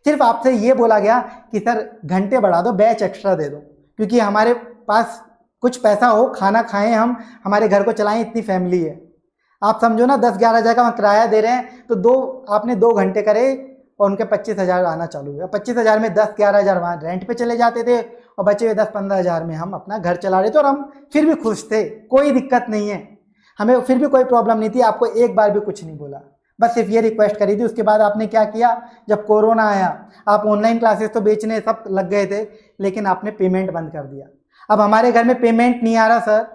सिर्फ आपसे ये बोला गया कि सर घंटे बढ़ा दो, बैच एक्स्ट्रा दे दो, क्योंकि हमारे पास कुछ पैसा हो, खाना खाएं, हम हमारे घर को चलाएं, इतनी फैमिली है। आप समझो ना, 10-11 हज़ार का किराया दे रहे हैं, तो आपने 2 घंटे करे और उनके 25 हज़ार आना चालू हुआ। 25 हज़ार में 10-11 हज़ार वहाँ रेंट पे चले जाते थे, और बचे हुए 10-15 हज़ार में हम अपना घर चला रहे थे, और हम फिर भी खुश थे, कोई दिक्कत नहीं है, हमें फिर भी कोई प्रॉब्लम नहीं थी। आपको एक बार भी कुछ नहीं बोला, बस सिर्फ ये रिक्वेस्ट करी थी। उसके बाद आपने क्या किया, जब कोरोना आया, आप ऑनलाइन क्लासेस तो बेचने सब लग गए थे, लेकिन आपने पेमेंट बंद कर दिया। अब हमारे घर में पेमेंट नहीं आ रहा सर,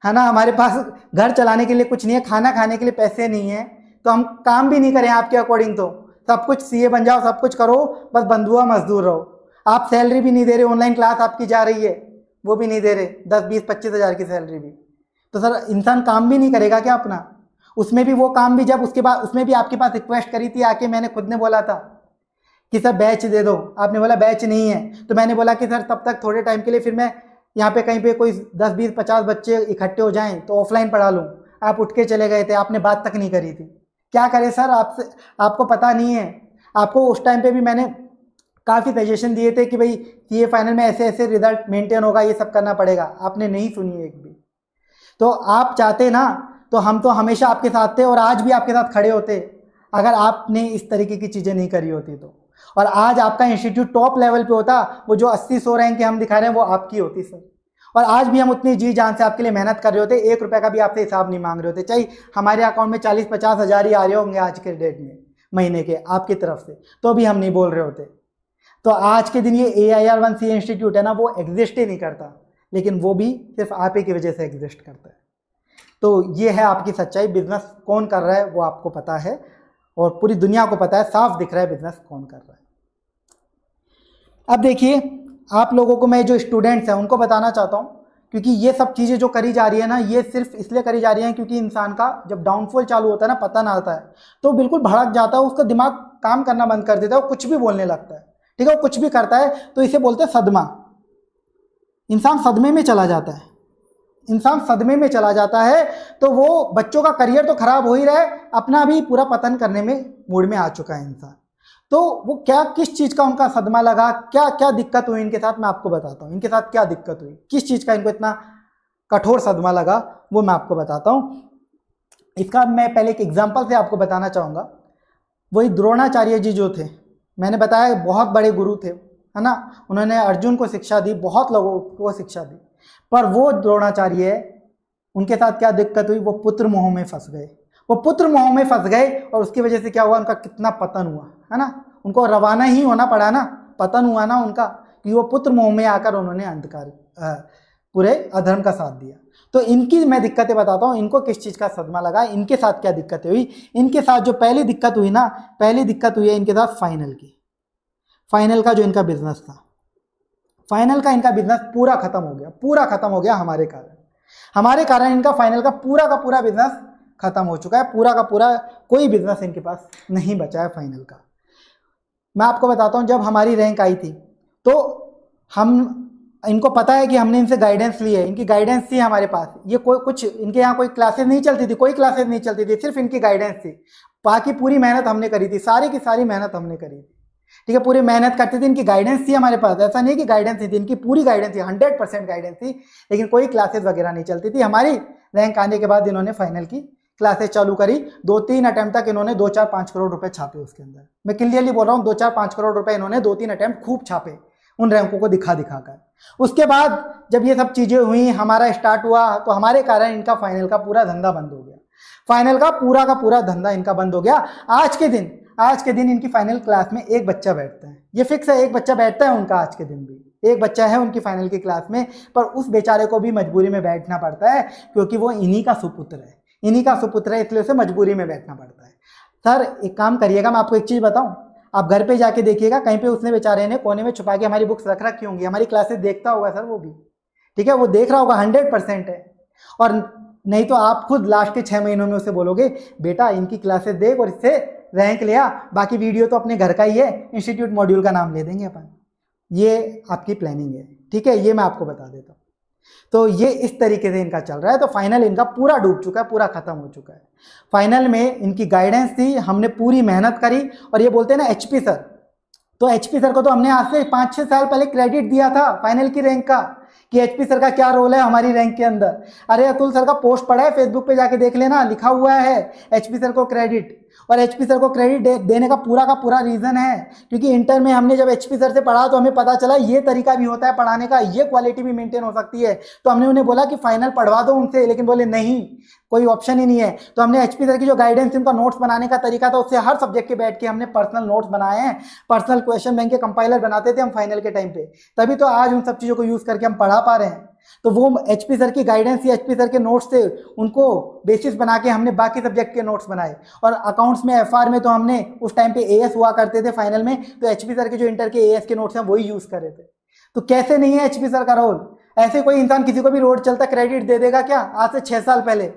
है ना, हमारे पास घर चलाने के लिए कुछ नहीं है, खाना खाने के लिए पैसे नहीं है, तो हम काम भी नहीं करें आपके अकॉर्डिंग। तो सब कुछ सीए बन जाओ, सब कुछ करो, बस बंधुआ मजदूर रहो। आप सैलरी भी नहीं दे रहे, ऑनलाइन क्लास आपकी जा रही है वो भी नहीं दे रहे, 10-20-25 हज़ार की सैलरी भी। तो सर इंसान काम भी नहीं करेगा क्या अपना? उसमें भी वो काम भी जब उसके बाद उसमें भी आपके पास रिक्वेस्ट करी थी आके, मैंने खुद ने बोला था कि सर बैच दे दो, आपने बोला बैच नहीं है, तो मैंने बोला कि सर तब तक थोड़े टाइम के लिए फिर मैं यहाँ पे कहीं पे कोई 10-20-50 बच्चे इकट्ठे हो जाएं तो ऑफलाइन पढ़ा लूँ। आप उठ के चले गए थे, आपने बात तक नहीं करी थी। क्या करें सर, आपसे आपको पता नहीं है। आपको उस टाइम पे भी मैंने काफ़ी सजेशन दिए थे कि भाई ये फाइनल में ऐसे ऐसे रिजल्ट मेंटेन होगा, ये सब करना पड़ेगा, आपने नहीं सुनी एक भी। तो आप चाहते ना तो हम तो हमेशा आपके साथ थे और आज भी आपके साथ खड़े होते, अगर आपने इस तरीके की चीज़ें नहीं करी होती तो। और आज आपका इंस्टीट्यूट टॉप लेवल पे होता, वो जो 80-100 रैंक हम दिखा रहे हैं वो आपकी होती सर। और आज भी हम उतनी जी जान से आपके लिए मेहनत कर रहे होते, 1 रुपये का भी आपसे हिसाब नहीं मांग रहे होते, चाहे हमारे अकाउंट में 40-50 हज़ार ही आ रहे होंगे आज के डेट में महीने के आपकी तरफ से, तो भी हम नहीं बोल रहे होते। तो आज के दिन ये AIR1CA इंस्टीट्यूट है ना, वो एग्जिस्ट ही नहीं करता, लेकिन वो भी सिर्फ आप ही की वजह से एग्जिस्ट करता है। तो ये है आपकी सच्चाई। बिजनेस कौन कर रहा है वो आपको पता है और पूरी दुनिया को पता है, साफ दिख रहा है बिजनेस कौन कर रहा है। अब देखिए, आप लोगों को मैं जो स्टूडेंट्स हैं उनको बताना चाहता हूँ, क्योंकि ये सब चीज़ें जो करी जा रही है ना, ये सिर्फ इसलिए करी जा रही है क्योंकि इंसान का जब डाउनफॉल चालू होता है ना, पतन आता है, तो बिल्कुल भड़क जाता है, उसका दिमाग काम करना बंद कर देता है, वो कुछ भी बोलने लगता है, ठीक है, वो कुछ भी करता है, तो इसे बोलते हैं सदमा। इंसान सदमे में चला जाता है, इंसान सदमे में चला जाता है, तो वो बच्चों का करियर तो खराब हो ही रहा है, अपना भी पूरा पतन करने में मूड में आ चुका है इंसान। तो वो क्या, किस चीज़ का उनका सदमा लगा, क्या क्या दिक्कत हुई इनके साथ, मैं आपको बताता हूँ। इनके साथ क्या दिक्कत हुई, किस चीज़ का इनको इतना कठोर सदमा लगा, वो मैं आपको बताता हूँ। इसका मैं पहले एक एग्जाम्पल से आपको बताना चाहूँगा। वही द्रोणाचार्य जी जो थे, मैंने बताया बहुत बड़े गुरु थे, है ना, उन्होंने अर्जुन को शिक्षा दी, बहुत लोगों को शिक्षा दी, पर वो द्रोणाचार्य, उनके साथ क्या दिक्कत हुई, वो पुत्र मोह में फंस गए। वो पुत्र मोह में फंस गए और उसकी वजह से क्या हुआ, उनका कितना पतन हुआ, है ना, उनको रवाना ही होना पड़ा ना, पतन हुआ ना उनका, कि वो पुत्र मोह में आकर उन्होंने अंधकार पूरे अधर्म का साथ दिया। तो इनकी मैं दिक्कतें बताता हूँ, इनको किस चीज़ का सदमा लगा, इनके साथ क्या दिक्कतें हुई। इनके साथ जो पहली दिक्कत हुई ना, पहली दिक्कत हुई है इनके साथ फाइनल की। फाइनल का जो इनका बिजनेस था, फाइनल का इनका बिजनेस पूरा खत्म हो गया, पूरा खत्म हो गया हमारे कारण। हमारे कारण इनका फाइनल का पूरा बिजनेस खत्म हो चुका है, पूरा का पूरा कोई बिजनेस इनके पास नहीं बचा है फाइनल का। मैं आपको बताता हूँ, जब हमारी रैंक आई थी तो हम, इनको पता है कि हमने इनसे गाइडेंस ली है, इनकी गाइडेंस थी हमारे पास। ये कोई कुछ इनके यहाँ कोई क्लासेस नहीं चलती थी, कोई क्लासेस नहीं चलती थी, सिर्फ इनकी गाइडेंस थी। बाकी पूरी मेहनत हमने करी थी, सारी की सारी मेहनत हमने करी थी, ठीक है, पूरी मेहनत करते थे, इनकी गाइडेंस थी हमारे पास। ऐसा नहीं कि गाइडेंस नहीं थी, इनकी पूरी गाइडेंस थी, 100% गाइडेंस थी, लेकिन कोई क्लासेस वगैरह नहीं चलती थी। हमारी रैंक आने के बाद इन्होंने फाइनल की क्लासेस चालू करी, 2-3 अटेम्प्ट तक इन्होंने 2-4-5 करोड़ रुपए छापे उसके अंदर। मैं क्लियरली बोल रहा हूँ, 2-4-5 करोड़ रुपए इन्होंने 2-3 अटेम्प्ट खूब छापे उन रैंकों को दिखा कर। उसके बाद जब ये सब चीजें हुई, हमारा स्टार्ट हुआ, तो हमारे कारण इनका फाइनल का पूरा धंधा बंद हो गया, फाइनल का पूरा धंधा इनका बंद हो गया। आज के दिन इनकी फाइनल क्लास में एक बच्चा बैठता है, ये फिक्स है, एक बच्चा बैठता है उनका, आज के दिन भी एक बच्चा है उनकी फाइनल की क्लास में। पर उस बेचारे को भी मजबूरी में बैठना पड़ता है, क्योंकि वो इन्हीं का सुपुत्र है, इसलिए उसे मजबूरी में बैठना पड़ता है। सर एक काम करिएगा, मैं आपको एक चीज़ बताऊं, आप घर पे जाके देखिएगा, कहीं पे उसने बेचारे ने कोने में छुपा के हमारी बुक्स रख रखी होंगी, हमारी क्लासेस देखता होगा सर वो भी, ठीक है, वो देख रहा होगा, 100% है। और नहीं तो आप खुद लास्ट के 6 महीनों में उसे बोलोगे, बेटा इनकी क्लासेस देख और इससे रैंक लिया, बाकी वीडियो तो अपने घर का ही है, इंस्टीट्यूट मॉड्यूल का नाम ले देंगे अपन। ये आपकी प्लानिंग है, ठीक है, ये मैं आपको बता देता हूँ। तो ये इस तरीके से इनका चल रहा है। तो फाइनल इनका पूरा डूब चुका है, पूरा खत्म हो चुका है। फाइनल में इनकी गाइडेंस थी, हमने पूरी मेहनत करी, और ये बोलते हैं ना HP सर, तो HP सर को तो हमने आज से 5-6 साल पहले क्रेडिट दिया था फाइनल की रैंक का, कि HP सर का क्या रोल है हमारी रैंक के अंदर। अरे अतुल सर का पोस्ट पड़ा है फेसबुक पे, जाके देख लेना, लिखा हुआ है HP सर को क्रेडिट। और HP सर को क्रेडिट देने का पूरा रीज़न है, क्योंकि इंटर में हमने जब HP सर से पढ़ा तो हमें पता चला ये तरीका भी होता है पढ़ाने का, ये क्वालिटी भी मेंटेन हो सकती है। तो हमने उन्हें बोला कि फाइनल पढ़वा दो उनसे, लेकिन बोले नहीं, कोई ऑप्शन ही नहीं है। तो हमने HP सर की जो गाइडेंस, उनका नोट्स बनाने का तरीका था, उससे हर सब्जेक्ट के बैठ के हमने पर्सनल नोट्स बनाए हैं, पर्सनल क्वेश्चन बैंक के कंपाइलर बनाते थे हम फाइनल के टाइम पे, तभी तो आज उन सब चीज़ों को यूज़ करके हम पढ़ा पा रहे हैं। तो वो एचपी सर की गाइडेंस या एचपी सर के नोट्स थे, उनको बेसिस बना के हमने बाकी सब्जेक्ट के नोट्स बनाए। और अकाउंट्स में एफआर में तो हमने उस टाइम पे एएस हुआ करते थे फाइनल में, तो एचपी सर के जो इंटर के एएस के नोट्स हैं वही यूज कर रहे थे। तो कैसे नहीं है एचपी सर का रोल? ऐसे कोई इंसान किसी को भी रोड चलता क्रेडिट दे देगा क्या? आज से 6 साल पहले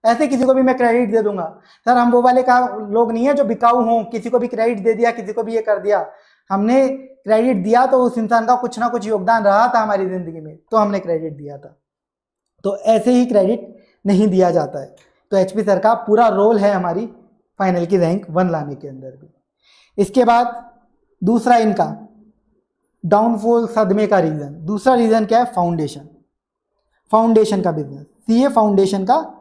ऐसे किसी को भी मैं क्रेडिट दे दूंगा? सर हम वो वाले का लोग नहीं है जो बिकाऊ हों, किसी को भी क्रेडिट दे दिया, किसी को भी ये कर दिया। हमने क्रेडिट दिया तो उस इंसान का कुछ ना कुछ योगदान रहा था हमारी जिंदगी में, तो हमने क्रेडिट दिया था। तो ऐसे ही क्रेडिट नहीं दिया जाता है। तो एचपी सर का पूरा रोल है हमारी फाइनल की रैंक 1 लाने के अंदर भी। इसके बाद दूसरा इनका डाउनफॉल सदमे का रीजन, दूसरा रीजन क्या है? फाउंडेशन, फाउंडेशन का बिजनेस, सीए फाउंडेशन का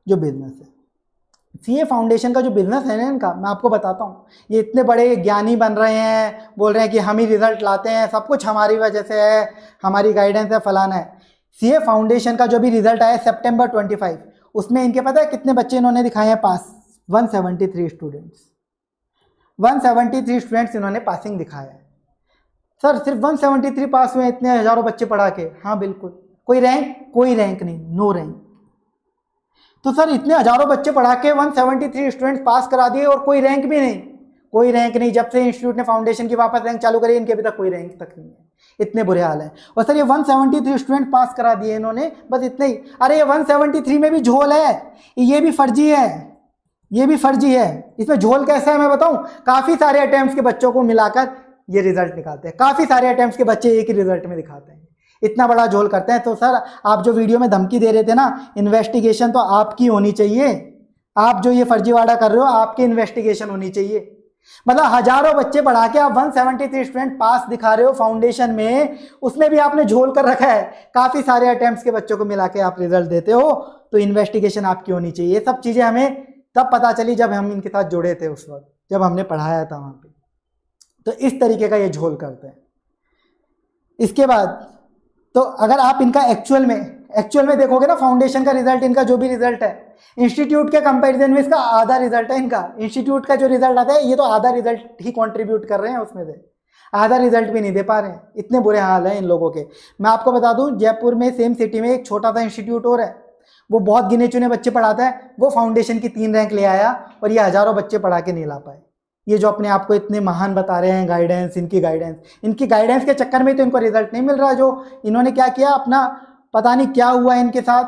जो बिजनेस है, सीए फाउंडेशन का जो बिजनेस है ना इनका, मैं आपको बताता हूँ। ये इतने बड़े ज्ञानी बन रहे हैं, बोल रहे हैं कि हम ही रिजल्ट लाते हैं, सब कुछ हमारी वजह से है, हमारी गाइडेंस है, फलाना है। सीए फाउंडेशन का जो भी रिजल्ट आया सितंबर 25, उसमें इनके पता है कितने बच्चे इन्होंने दिखाए हैं पास? 173 स्टूडेंट्स, 173 स्टूडेंट्स इन्होंने पासिंग दिखाया है। सर सिर्फ 173 पास हुए इतने हजारों बच्चे पढ़ा के? हाँ बिल्कुल। कोई रैंक? कोई रैंक नहीं, नो रैंक। तो सर इतने हजारों बच्चे पढ़ा के 173 स्टूडेंट्स पास करा दिए और कोई रैंक भी नहीं, कोई रैंक नहीं। जब से इंस्टीट्यूट ने फाउंडेशन की वापस रैंक चालू करी, इनके अभी तक कोई रैंक तक नहीं है। इतने बुरे हाल है। और सर ये 173 स्टूडेंट पास करा दिए इन्होंने, बस इतने ही। अरे ये 173 में भी झोल है, ये भी फर्जी है, ये भी फर्जी है। इसमें झोल कैसा है मैं बताऊं? काफी सारे अटेम्प्ट्स के बच्चों को मिलाकर ये रिजल्ट निकालते हैं, काफी सारे अटेम्प्ट्स के बच्चे एक ही रिजल्ट में दिखाते हैं, इतना बड़ा झोल करते हैं। तो सर आप जो वीडियो में धमकी दे रहे थे ना, इन्वेस्टिगेशन तो आपकी होनी चाहिए। आप जो ये फर्जीवाड़ा कर रहे हो, आपकी इन्वेस्टिगेशन होनी चाहिए। मतलब हजारों बच्चे पढ़ा के आप 173 स्टूडेंट पास दिखा रहे हो फाउंडेशन में, उसमें भी आपने झोल कर रखा है। काफी सारे अटेम्प्ट्स के बच्चों को मिला के आप रिजल्ट देते हो, तो इन्वेस्टिगेशन आपकी होनी चाहिए। ये सब चीजें हमें तब पता चली जब हम इनके साथ जुड़े थे, उस वक्त जब हमने पढ़ाया था वहां पे। तो इस तरीके का ये झोल करते हैं। इसके बाद तो अगर आप इनका एक्चुअल में देखोगे ना, फाउंडेशन का रिजल्ट, इनका जो भी रिजल्ट है इंस्टीट्यूट के कंपैरिजन में इसका आधा रिजल्ट है इनका। इंस्टीट्यूट का जो रिजल्ट आता है, ये तो आधा रिजल्ट ही कंट्रीब्यूट कर रहे हैं उसमें से, आधा रिजल्ट भी नहीं दे पा रहे हैं। इतने बुरे हाल हैं इन लोगों के। मैं आपको बता दूं, जयपुर में सेम सिटी में एक छोटा सा इंस्टीट्यूट और है, वो बहुत गिने चुने बच्चे पढ़ाता है। वो फाउंडेशन की 3 रैंक ले आया और ये हजारों बच्चे पढ़ा के नहीं ला पाए। ये जो अपने आप को इतने महान बता रहे हैं, गाइडेंस, इनकी गाइडेंस के चक्कर में तो इनको रिजल्ट नहीं मिल रहा। जो इन्होंने क्या किया, अपना पता नहीं क्या हुआ इनके साथ,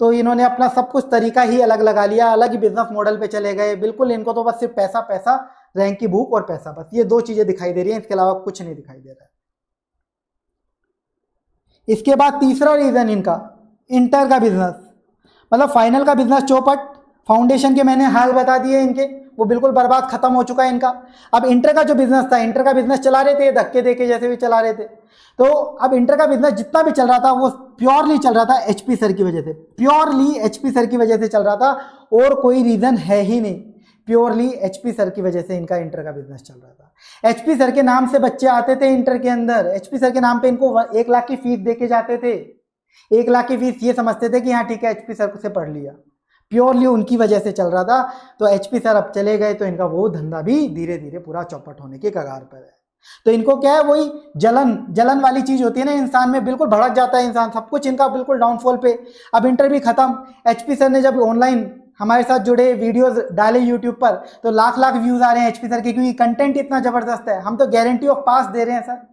तो इन्होंने अपना सब कुछ तरीका ही अलग लगा लिया, अलग ही बिजनेस मॉडल पे चले गए बिल्कुल। इनको तो बस सिर्फ पैसा पैसा, रैंक की भूख और पैसा, बस ये 2 चीजें दिखाई दे रही हैं, इसके अलावा कुछ नहीं दिखाई दे रहा है। इसके बाद तीसरा रीजन इनका इंटर का बिजनेस, मतलब फाइनल का बिजनेस चौपट। फाउंडेशन के मैंने हाल बता दिए इनके, वो बिल्कुल बर्बाद खत्म हो चुका है इनका। अब इंटर का जो बिजनेस था, इंटर का बिजनेस चला रहे थे, धक्के देके जैसे भी चला रहे थे। तो अब इंटर का बिजनेस जितना भी चल रहा था, वो प्योरली चल रहा था एचपी सर की वजह से, प्योरली एचपी सर की वजह से चल रहा था, और कोई रीजन है ही नहीं। प्योरली एचपी सर की वजह से इनका इंटर का बिजनेस चल रहा था। एचपी सर के नाम से बच्चे आते थे इंटर के अंदर, एचपी सर के नाम पे इनको 1 लाख की फीस दे के जाते थे। 1 लाख की फीस ये समझते थे कि हाँ ठीक है, एचपी सर से पढ़ लिया। प्योरली उनकी वजह से चल रहा था। तो एचपी सर अब चले गए, तो इनका वो धंधा भी धीरे धीरे पूरा चौपट होने के कगार पर है। तो इनको क्या है, वही जलन वाली चीज होती है ना इंसान में, बिल्कुल भड़क जाता है इंसान, सब कुछ इनका बिल्कुल डाउनफॉल पे। अब इंटर भी खत्म। एचपी सर ने जब ऑनलाइन हमारे साथ जुड़े, वीडियोस डाले यूट्यूब पर, तो लाख व्यूज आ रहे हैं एचपी सर के, क्योंकि कंटेंट इतना जबरदस्त है। हम तो गारंटी ऑफ पास दे रहे हैं सर,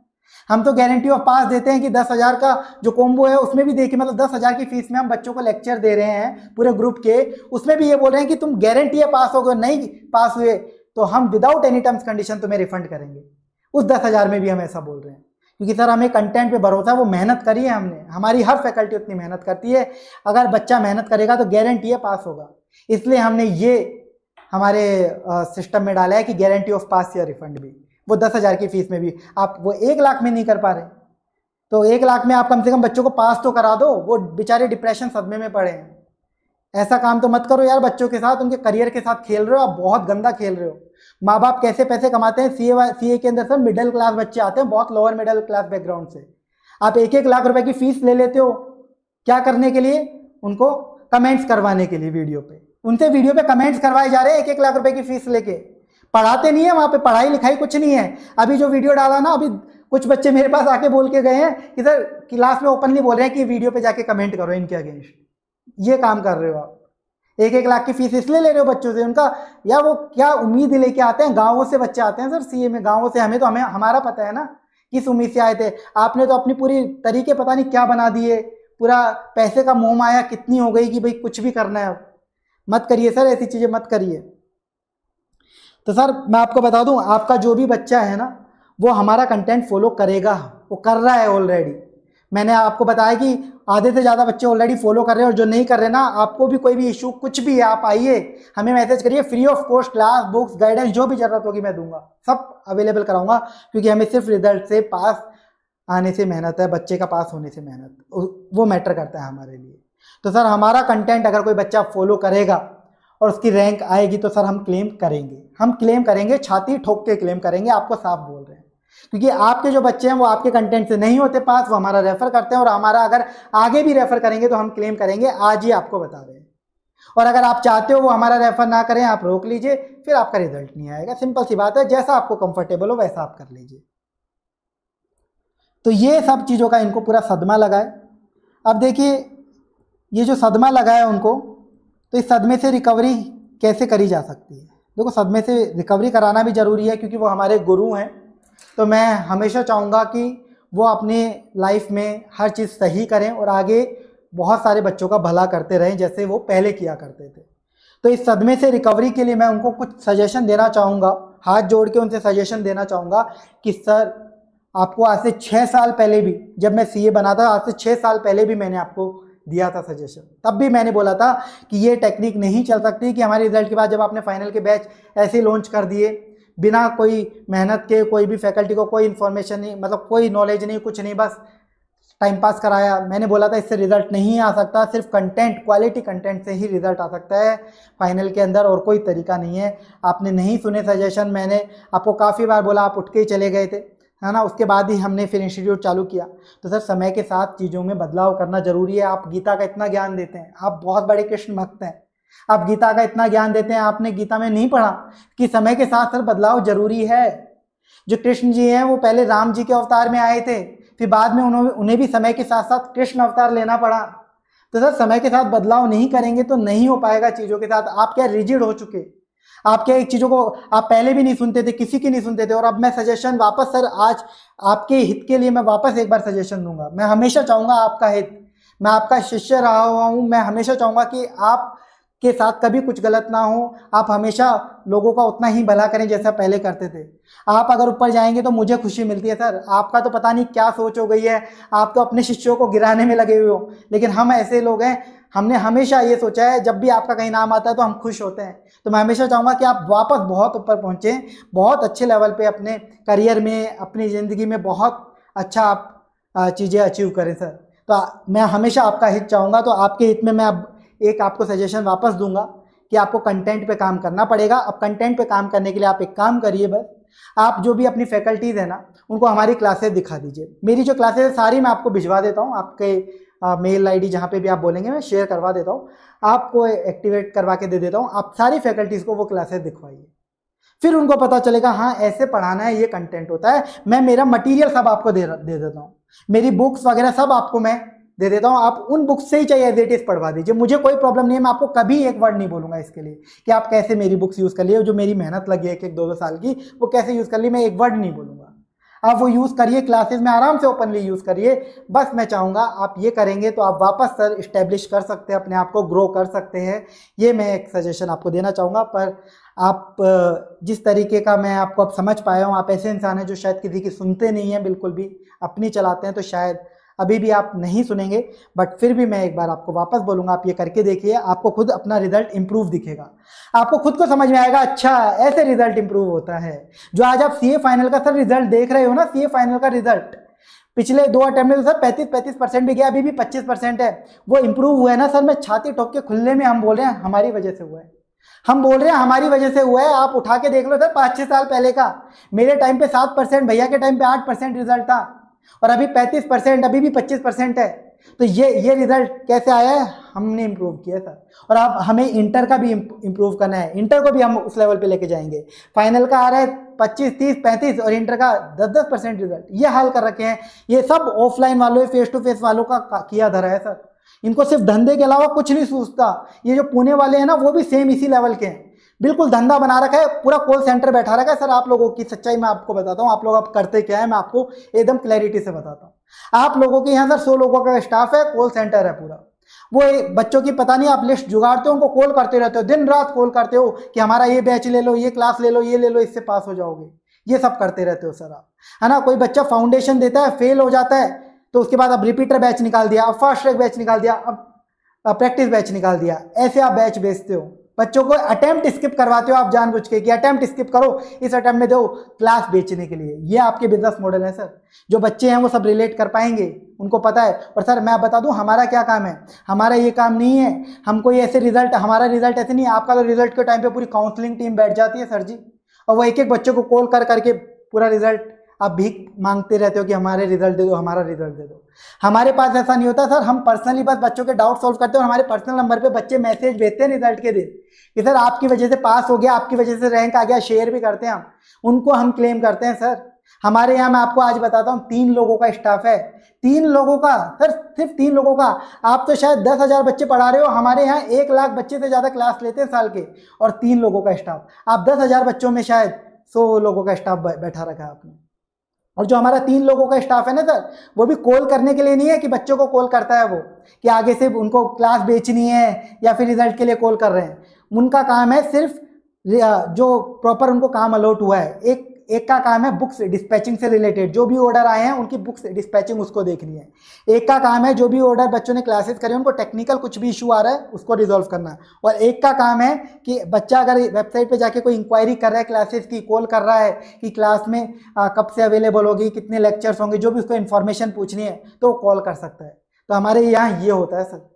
हम तो गारंटी ऑफ पास देते हैं कि 10,000 का जो कॉम्बो है उसमें भी देखिए, मतलब 10,000 की फीस में हम बच्चों को लेक्चर दे रहे हैं पूरे ग्रुप के, उसमें भी ये बोल रहे हैं कि तुम गारंटी है पास हो गए, नहीं पास हुए तो हम विदाउट एनी टर्म्स कंडीशन तुम्हें रिफंड करेंगे। उस 10,000 में भी हम ऐसा बोल रहे हैं, क्योंकि सर हमें कंटेंट पे भरोसा है, वो मेहनत करी है हमने, हमारी हर फैकल्टी उतनी मेहनत करती है। अगर बच्चा मेहनत करेगा तो गारंटी है पास होगा, इसलिए हमने ये हमारे सिस्टम में डाला है कि गारंटी ऑफ पास या रिफंड भी। वो 10,000 की फीस में भी आप वो 1 लाख में नहीं कर पा रहे, तो 1 लाख में आप कम से कम बच्चों को पास तो करा दो। वो बेचारे डिप्रेशन सदमे में पड़े हैं। ऐसा काम तो मत करो यार, बच्चों के साथ, उनके करियर के साथ खेल रहे हो, आप बहुत गंदा खेल रहे हो। माँ बाप कैसे पैसे कमाते हैं, सीए के अंदर सर मिडिल क्लास बच्चे आते हैं, बहुत लोअर मिडिल क्लास बैकग्राउंड से। आप 1-1 लाख रुपए की फीस ले लेते हो, क्या करने के लिए? उनको कमेंट्स करवाने के लिए वीडियो पे। उनसे वीडियो पे कमेंट्स करवाए जा रहे हैं 1-1 लाख रुपए की फीस लेके। पढ़ाते नहीं है वहां पे, पढ़ाई लिखाई कुछ नहीं है। अभी जो वीडियो डाला ना, अभी कुछ बच्चे मेरे पास आके बोल के गए हैं कि सर क्लास में ओपनली बोल रहे हैं कि वीडियो पे जाके कमेंट करो इनके अगेंस्ट। ये काम कर रहे हो आप, 1-1 लाख की फीस इसलिए ले रहे हो बच्चों से। उनका या वो क्या उम्मीद लेके आते हैं, गाँवों से बच्चे आते हैं सर सीए में, गाँवों से। हमें हमारा पता है ना किस उम्मीद से आए थे। आपने तो अपनी पूरी तरीके पता नहीं क्या बना दिए, पूरा पैसे का मोह माया कितनी हो गई कि भाई कुछ भी करना है। मत करिए सर, ऐसी चीज़ें मत करिए। तो सर मैं आपको बता दूं, आपका जो भी बच्चा है ना वो हमारा कंटेंट फॉलो करेगा, वो कर रहा है ऑलरेडी। मैंने आपको बताया कि आधे से ज़्यादा बच्चे ऑलरेडी फॉलो कर रहे हैं, और जो नहीं कर रहे ना, आपको भी कोई भी इशू कुछ भी है आप आइए, हमें मैसेज करिए। Free of cost class, books, guidance जो भी ज़रूरत होगी मैं दूंगा, सब अवेलेबल कराऊंगा। क्योंकि हमें सिर्फ रिजल्ट से पास आने से मेहनत है, बच्चे का पास होने से मेहनत, वो मैटर करता है हमारे लिए। तो सर हमारा कंटेंट अगर कोई बच्चा फॉलो करेगा और उसकी रैंक आएगी तो सर हम क्लेम करेंगे, हम क्लेम करेंगे, छाती ठोक के क्लेम करेंगे, आपको साफ बोल रहे हैं। क्योंकि आपके जो बच्चे हैं वो आपके कंटेंट से नहीं होते पास, वो हमारा रेफर करते हैं, और हमारा अगर आगे भी रेफर करेंगे तो हम क्लेम करेंगे, आज ही आपको बता रहे हैं। और अगर आप चाहते हो वो हमारा रेफर ना करें, आप रोक लीजिए, फिर आपका रिजल्ट नहीं आएगा। सिंपल सी बात है, जैसा आपको कंफर्टेबल हो वैसा आप कर लीजिए। तो ये सब चीज़ों का इनको पूरा सदमा लगा है। अब देखिए ये जो सदमा लगा है उनको, तो इस सदमे से रिकवरी कैसे करी जा सकती है। देखो सदमे से रिकवरी कराना भी ज़रूरी है, क्योंकि वो हमारे गुरु हैं। तो मैं हमेशा चाहूँगा कि वो अपनी लाइफ में हर चीज़ सही करें और आगे बहुत सारे बच्चों का भला करते रहें जैसे वो पहले किया करते थे। तो इस सदमे से रिकवरी के लिए मैं उनको कुछ सजेशन देना चाहूँगा, हाथ जोड़ के उनसे सजेशन देना चाहूँगा कि सर आपको आज से 6 साल पहले भी, जब मैं सीए बना था, आज से 6 साल पहले भी मैंने आपको दिया था सजेशन। तब भी मैंने बोला था कि ये टेक्निक नहीं चल सकती कि हमारे रिजल्ट के बाद जब आपने फाइनल के बैच ऐसे लॉन्च कर दिए बिना कोई मेहनत के, कोई भी फैकल्टी को कोई इन्फॉर्मेशन नहीं, मतलब कोई नॉलेज नहीं, कुछ नहीं, बस टाइम पास कराया। मैंने बोला था इससे रिजल्ट नहीं आ सकता, सिर्फ कंटेंट, क्वालिटी कंटेंट से ही रिजल्ट आ सकता है फाइनल के अंदर, और कोई तरीका नहीं है। आपने नहीं सुने सजेशन, मैंने आपको काफ़ी बार बोला, आप उठ के ही चले गए थे, है ना। उसके बाद ही हमने फिर इंस्टीट्यूट चालू किया। तो सर समय के साथ चीज़ों में बदलाव करना जरूरी है। आप गीता का इतना ज्ञान देते हैं, आप बहुत बड़े कृष्ण भक्त हैं, आप गीता का इतना ज्ञान देते हैं, आपने गीता में नहीं पढ़ा कि समय के साथ सर बदलाव जरूरी है। जो कृष्ण जी हैं वो पहले राम जी के अवतार में आए थे, फिर बाद में उन्हें भी समय के साथ साथ कृष्ण अवतार लेना पड़ा। तो सर समय के साथ बदलाव नहीं करेंगे तो नहीं हो पाएगा चीज़ों के साथ। आप क्या रिजिड हो चुके, आप क्या एक चीज़ों को आप पहले भी नहीं सुनते थे, किसी की नहीं सुनते थे, और अब मैं सजेशन वापस सर आज आपके हित के लिए मैं वापस एक बार सजेशन दूंगा। मैं हमेशा चाहूँगा आपका हित, मैं आपका शिष्य रहा हुआ हूँ, मैं हमेशा चाहूँगा कि आप के साथ कभी कुछ गलत ना हो, आप हमेशा लोगों का उतना ही भला करें जैसा पहले करते थे। आप अगर ऊपर जाएंगे तो मुझे खुशी मिलती है सर। आपका तो पता नहीं क्या सोच हो गई है, आप तो अपने शिष्यों को गिराने में लगे हुए हो, लेकिन हम ऐसे लोग हैं, हमने हमेशा ये सोचा है जब भी आपका कहीं नाम आता है तो हम खुश होते हैं। तो मैं हमेशा चाहूँगा कि आप वापस बहुत ऊपर पहुँचें, बहुत अच्छे लेवल पे अपने करियर में, अपनी ज़िंदगी में बहुत अच्छा आप चीज़ें अचीव करें सर। तो मैं हमेशा आपका हित चाहूँगा। तो आपके हित में मैं अब एक आपको सजेशन वापस दूंगा कि आपको कंटेंट पे काम करना पड़ेगा। अब कंटेंट पे काम करने के लिए आप एक काम करिए, बस आप जो भी अपनी फैकल्टीज़ है ना उनको हमारी क्लासेस दिखा दीजिए। मेरी जो क्लासेस है सारी मैं आपको भिजवा देता हूँ, आपके मेल आईडी जहाँ पे भी आप बोलेंगे मैं शेयर करवा देता हूँ, आपको एक्टिवेट करवा के दे देता हूँ। आप सारी फैकल्टीज़ को वो क्लासेस दिखवाइए, फिर उनको पता चलेगा हाँ ऐसे पढ़ाना है, ये कंटेंट होता है। मैं मेरा मटीरियल सब आपको दे देता हूँ, मेरी बुक्स वगैरह सब आपको मैं दे देता हूँ। आप उन बुक्स से ही चाहिए एज इट इज पढ़वा दीजिए, मुझे कोई प्रॉब्लम नहीं है। मैं आपको कभी एक वर्ड नहीं बोलूँगा इसके लिए कि आप कैसे मेरी बुक्स यूज़ कर लिए, जो मेरी मेहनत लगी है 1-2 साल की, वो कैसे यूज़ कर ली, मैं एक वर्ड नहीं बोलूँगा। आप वो यूज़ करिए, क्लासेस में आराम से ओपनली यूज़ करिए। बस मैं चाहूँगा आप ये करेंगे तो आप वापस सर इस्टेब्लिश कर सकते हैं, अपने आप को ग्रो कर सकते हैं। ये मैं एक सजेशन आपको देना चाहूँगा। पर आप जिस तरीके का मैं आपको अब समझ पाया हूँ, आप ऐसे इंसान हैं जो शायद किसी की सुनते नहीं हैं, बिल्कुल भी अपनी चलाते हैं, तो शायद अभी भी आप नहीं सुनेंगे। बट फिर भी मैं एक बार आपको वापस बोलूँगा, आप ये करके देखिए, आपको खुद अपना रिजल्ट इंप्रूव दिखेगा, आपको खुद को समझ में आएगा अच्छा ऐसे रिजल्ट इंप्रूव होता है। जो आज आप सीए फाइनल का सर रिजल्ट देख रहे हो ना, सीए फाइनल का रिजल्ट पिछले 2 अटेम्प्ट में तो सर 35% भी गया, अभी भी 25% है, वो इंप्रूव हुआ है ना सर। मैं छाती ठोक के खुले में हम बोल रहे हैं हमारी वजह से हुआ है, हम बोल रहे हैं हमारी वजह से हुआ है। आप उठा के देख लो सर 5-6 साल पहले का, मेरे टाइम पे 7%, भैया के टाइम पे 8% रिजल्ट था, और अभी 35%, अभी भी 25% है। तो ये रिजल्ट कैसे आया है, हमने इम्प्रूव किया था। और अब हमें इंटर का भी इम्प्रूव करना है, इंटर को भी हम उस लेवल पे लेके जाएंगे। फाइनल का आ रहा है 25, 30, 35 और इंटर का 10% रिजल्ट, ये हाल कर रखे हैं। ये सब ऑफलाइन वालों, फेस टू फेस वालों का किया धरा है सर। इनको सिर्फ धंधे के अलावा कुछ नहीं सूझता। ये जो पुणे वाले हैं ना, वो भी सेम इसी लेवल के हैं, बिल्कुल धंधा बना रखा है, पूरा कॉल सेंटर बैठा रखा है। सर आप लोगों की सच्चाई मैं आपको बताता हूँ, आप लोग अब करते क्या है मैं आपको एकदम क्लैरिटी से बताता हूँ। आप लोगों के यहाँ सर 100 लोगों का स्टाफ है, कॉल सेंटर है पूरा। वो बच्चों की पता नहीं आप लिस्ट जुगाड़ते हो, उनको कॉल करते रहते हो, दिन रात कॉल करते हो कि हमारा ये बैच ले लो, ये क्लास ले लो, ये ले लो, इससे पास हो जाओगे, ये सब करते रहते हो सर आप, है ना। कोई बच्चा फाउंडेशन देता है, फेल हो जाता है, तो उसके बाद अब रिपीटर बैच निकाल दिया, अब फास्ट ट्रैक बैच निकाल दिया, अब प्रैक्टिस बैच निकाल दिया। ऐसे आप बैच बेचते हो, बच्चों को अटेम्प्ट स्किप करवाते हो आप जानबूझ के कि अटेम्प्ट स्किप करो, इस अटेम्प्ट में दो, क्लास बेचने के लिए। ये आपके बिजनेस मॉडल है सर। जो बच्चे हैं वो सब रिलेट कर पाएंगे, उनको पता है। और सर मैं बता दूं हमारा क्या काम है, हमारा ये काम नहीं है, हम कोई ऐसे रिजल्ट, हमारा रिजल्ट ऐसे नहीं है। आपका तो रिजल्ट के टाइम पे पूरी काउंसलिंग टीम बैठ जाती है सर जी, और वो एक एक बच्चे को कॉल कर करके पूरा रिजल्ट आप भीख मांगते रहते हो कि हमारे रिजल्ट दे दो, हमारा रिजल्ट दे दो। हमारे पास ऐसा नहीं होता सर, हम पर्सनली बस बच्चों के डाउट सॉल्व करते हैं, और हमारे पर्सनल नंबर पे बच्चे मैसेज भेजते हैं रिजल्ट के दिन कि सर आपकी वजह से पास हो गया, आपकी वजह से रैंक आ गया, शेयर भी करते हैं हम, उनको हम क्लेम करते हैं सर। हमारे यहाँ मैं आपको आज बताता हूँ 3 लोगों का स्टाफ है, 3 लोगों का सर, सिर्फ 3 लोगों का। आप तो शायद 10,000 बच्चे पढ़ा रहे हो, हमारे यहाँ 1 लाख बच्चे से ज़्यादा क्लास लेते हैं साल के, और 3 लोगों का स्टाफ। आप 10,000 बच्चों में शायद 100 लोगों का स्टाफ बैठा रखा है आपने। और जो हमारा 3 लोगों का स्टाफ है ना सर, वो भी कॉल करने के लिए नहीं है कि बच्चों को कॉल करता है वो कि आगे से उनको क्लास बेचनी है या फिर रिजल्ट के लिए कॉल कर रहे हैं। उनका काम है सिर्फ जो प्रॉपर उनको काम अलॉट हुआ है, एक का काम है बुक्स डिस्पैचिंग से रिलेटेड, जो भी ऑर्डर आए हैं उनकी बुक्स डिस्पैचिंग उसको देखनी है। एक का काम है जो भी ऑर्डर बच्चों ने क्लासेस करे उनको टेक्निकल कुछ भी इशू आ रहा है उसको रिजॉल्व करना। और एक का काम है कि बच्चा अगर वेबसाइट पे जाके कोई इंक्वायरी कर रहा है क्लासेस की, कॉल कर रहा है कि क्लास में कब से अवेलेबल होगी, कितने लेक्चर्स होंगे, जो भी उसको इन्फॉर्मेशन पूछनी है तो वो कॉल कर सकता है। तो हमारे यहाँ ये होता है सर,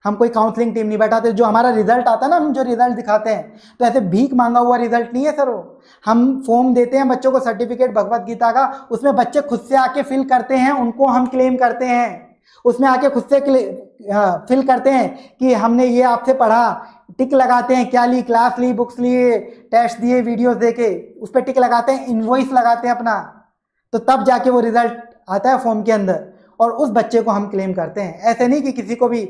हम कोई काउंसलिंग टीम नहीं बैठाते। जो हमारा रिजल्ट आता है ना, हम जो रिजल्ट दिखाते हैं तो ऐसे भीख मांगा हुआ रिजल्ट नहीं है सर वो। हम फॉर्म देते हैं बच्चों को, सर्टिफिकेट भगवत गीता का, उसमें बच्चे खुद से आके फिल करते हैं, उनको हम क्लेम करते हैं। उसमें आके खुद से फिल करते हैं कि हमने ये आपसे पढ़ा, टिक लगाते हैं, क्या ली, क्लास ली, बुक्स लिए, टेस्ट दिए, वीडियोस देखे, उस पर टिक लगाते हैं, इनवॉइस लगाते हैं अपना, तो तब जाके वो रिजल्ट आता है फॉर्म के अंदर, और उस बच्चे को हम क्लेम करते हैं। ऐसे नहीं कि किसी को भी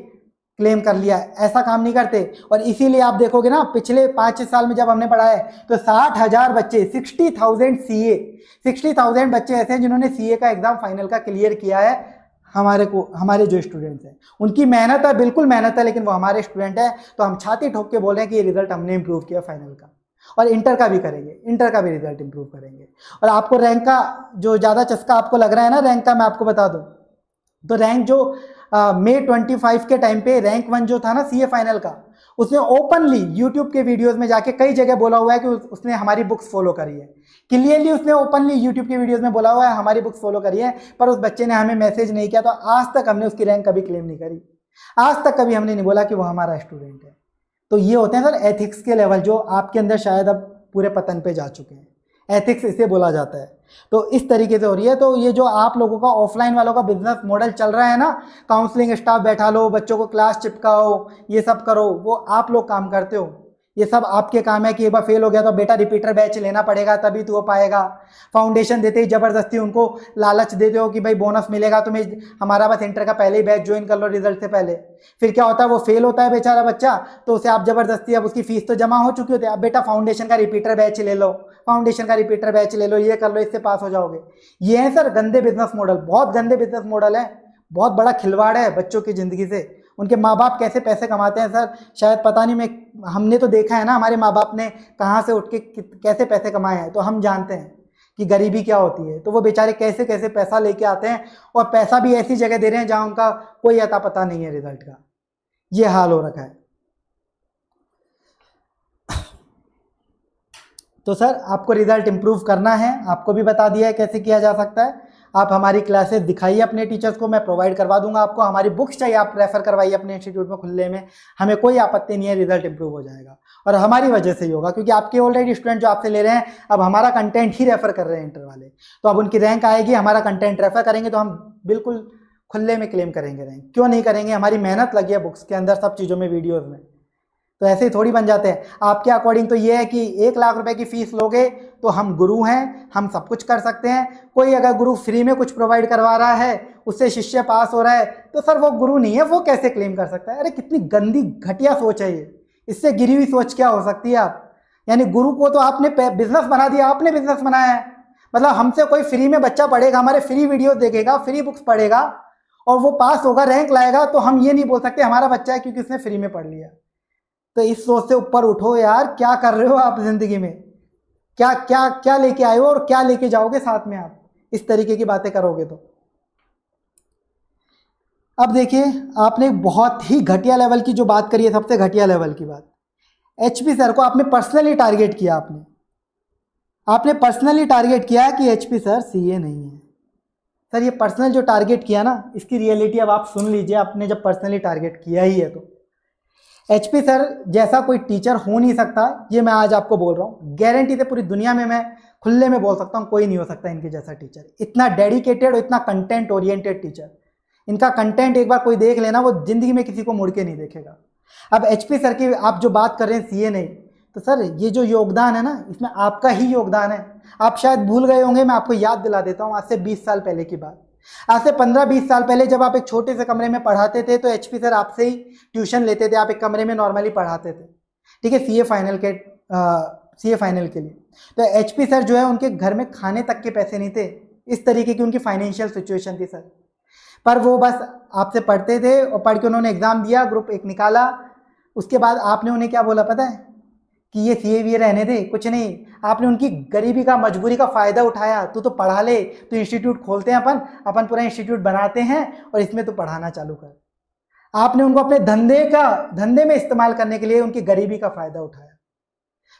क्लेम कर लिया, ऐसा काम नहीं करते। और इसीलिए आप देखोगे ना, पिछले 5 साल में जब हमने पढ़ा है तो 60,000 बच्चे, 60,000 सीए, 60,000 बच्चे ऐसे हैं जिन्होंने सीए का एग्जाम फाइनल का क्लियर किया है। हमारे जो स्टूडेंट्स हैं उनकी मेहनत है, बिल्कुल मेहनत है, लेकिन वो हमारे स्टूडेंट है, तो हम छाती ठोक के बोल रहे हैं कि ये रिजल्ट हमने इंप्रूव किया फाइनल का, और इंटर का भी करेंगे, इंटर का भी रिजल्ट इंप्रूव करेंगे। और आपको रैंक का जो ज़्यादा चस्का आपको लग रहा है ना रैंक का, मैं आपको बता दूं तो रैंक जो मई 25 के टाइम पे रैंक 1 जो था ना सीए फाइनल का, उसने ओपनली यूट्यूब के वीडियोस में जाके कई जगह बोला हुआ है कि उसने हमारी बुक्स फॉलो करी है। क्लियरली उसने ओपनली यूट्यूब के वीडियोस में बोला हुआ है हमारी बुक्स फॉलो करी है, पर उस बच्चे ने हमें मैसेज नहीं किया, तो आज तक हमने उसकी रैंक कभी क्लेम नहीं करी, आज तक कभी हमने नहीं बोला कि वो हमारा स्टूडेंट है। तो ये होते हैं सर एथिक्स के लेवल, जो आपके अंदर शायद अब पूरे पतन पे जा चुके हैं। एथिक्स इसे बोला जाता है। तो इस तरीके से हो रही है। तो ये जो आप लोगों का ऑफलाइन वालों का बिजनेस मॉडल चल रहा है ना, काउंसलिंग स्टाफ बैठा लो, बच्चों को क्लास चिपकाओ, ये सब करो, वो आप लोग काम करते हो। ये सब आपके काम है कि एक बार फेल हो गया तो बेटा रिपीटर बैच लेना पड़ेगा तभी तो हो पाएगा। फाउंडेशन देते ही जबरदस्ती उनको लालच देते हो कि भाई बोनस मिलेगा तुम्हें, हमारा बस इंटर का पहले ही बैच ज्वाइन कर लो रिजल्ट से पहले। फिर क्या होता है, वो फेल होता है बेचारा बच्चा, तो उसे आप जबरदस्ती, अब उसकी फीस तो जमा हो चुकी होती है, अब बेटा फाउंडेशन का रिपीटर बैच ले लो, फाउंडेशन का रिपीटर बैच ले लो, ये कर लो, इससे पास हो जाओगे। ये है सर गंदे बिजनेस मॉडल, बहुत गंदे बिजनेस मॉडल है, बहुत बड़ा खिलवाड़ है बच्चों की ज़िंदगी से। उनके माँ बाप कैसे पैसे कमाते हैं सर, शायद पता नहीं, हमने तो देखा है ना, हमारे माँ बाप ने कहाँ से उठ के कैसे पैसे कमाए हैं, तो हम जानते हैं कि गरीबी क्या होती है। तो वो बेचारे कैसे कैसे पैसा लेके आते हैं, और पैसा भी ऐसी जगह दे रहे हैं जहाँ उनका कोई अता पता नहीं है रिजल्ट का। ये हाल हो रखा है। तो सर आपको रिजल्ट इंप्रूव करना है, आपको भी बता दिया है कैसे किया जा सकता है। आप हमारी क्लासेस दिखाइए अपने टीचर्स को, मैं प्रोवाइड करवा दूंगा आपको। हमारी बुक्स चाहिए आप रेफर करवाइए अपने इंस्टीट्यूट में खुले में, हमें कोई आपत्ति नहीं है, रिजल्ट इंप्रूव हो जाएगा। और हमारी वजह से ही होगा, क्योंकि आपके ऑलरेडी स्टूडेंट जो आपसे ले रहे हैं अब हमारा कंटेंट ही रेफर कर रहे हैं इंटर वाले, तो अब उनकी रैंक आएगी, हमारा कंटेंट रेफर करेंगे तो हम बिल्कुल खुले में क्लेम करेंगे रैंक। क्यों नहीं करेंगे, हमारी मेहनत लगी है बुक्स के अंदर, सब चीज़ों में, वीडियोज़ में। तो ऐसे ही थोड़ी बन जाते हैं। आपके अकॉर्डिंग तो ये है कि 1 लाख रुपए की फीस लोगे तो हम गुरु हैं, हम सब कुछ कर सकते हैं। कोई अगर गुरु फ्री में कुछ प्रोवाइड करवा रहा है, उससे शिष्य पास हो रहा है, तो सर वो गुरु नहीं है, वो कैसे क्लेम कर सकता है? अरे कितनी गंदी घटिया सोच है ये। इससे गिरी हुई सोच क्या हो सकती है आप? यानी गुरु को तो आपने बिजनेस बना दिया, आपने बिजनेस बनाया है। मतलब हमसे कोई फ्री में बच्चा पढ़ेगा, हमारे फ्री वीडियो देखेगा, फ्री बुक्स पढ़ेगा और वो पास होगा, रैंक लाएगा, तो हम ये नहीं बोल सकते हमारा बच्चा है क्योंकि उसने फ्री में पढ़ लिया। तो इस सोच से ऊपर उठो यार। क्या कर रहे हो आप जिंदगी में? क्या क्या क्या लेके आए हो और क्या लेके जाओगे साथ में आप इस तरीके की बातें करोगे तो? अब देखिए, आपने बहुत ही घटिया लेवल की जो बात करी है, सबसे घटिया लेवल की बात, एचपी सर को आपने पर्सनली टारगेट किया। आपने पर्सनली टारगेट किया कि एचपी सर सीए नहीं है। सर ये पर्सनल जो टारगेट किया ना, इसकी रियलिटी अब आप सुन लीजिए। आपने जब पर्सनली टारगेट किया ही है तो एचपी सर जैसा कोई टीचर हो नहीं सकता, ये मैं आज आपको बोल रहा हूँ। गारंटी से पूरी दुनिया में मैं खुले में बोल सकता हूँ, कोई नहीं हो सकता इनके जैसा टीचर। इतना डेडिकेटेड और इतना कंटेंट ओरिएंटेड टीचर। इनका कंटेंट एक बार कोई देख लेना, वो जिंदगी में किसी को मुड़ के नहीं देखेगा। अब एचपी सर की आप जो बात कर रहे हैं सीए नहीं, तो सर ये जो योगदान है ना, इसमें आपका ही योगदान है। आप शायद भूल गए होंगे, मैं आपको याद दिला देता हूँ। आज से 20 साल पहले की बात, आज से 15-20 साल पहले जब आप एक छोटे से कमरे में पढ़ाते थे, तो एचपी सर आपसे ही ट्यूशन लेते थे। आप एक कमरे में नॉर्मली पढ़ाते थे, ठीक है, सीए फाइनल के लिए। तो एचपी सर जो है, उनके घर में खाने तक के पैसे नहीं थे। इस तरीके की उनकी फाइनेंशियल सिचुएशन थी सर। पर वो बस आपसे पढ़ते थे और पढ़ के उन्होंने एग्जाम दिया, ग्रुप 1 निकाला। उसके बाद आपने उन्हें क्या बोला पता है? कि ये सीए वीए रहने दे, कुछ नहीं। आपने उनकी गरीबी का, मजबूरी का फायदा उठाया। तू तो पढ़ा ले, तो इंस्टीट्यूट खोलते हैं अपन पूरा इंस्टीट्यूट बनाते हैं और इसमें तू पढ़ाना चालू कर। आपने उनको अपने धंधे में इस्तेमाल करने के लिए उनकी गरीबी का फायदा उठाया।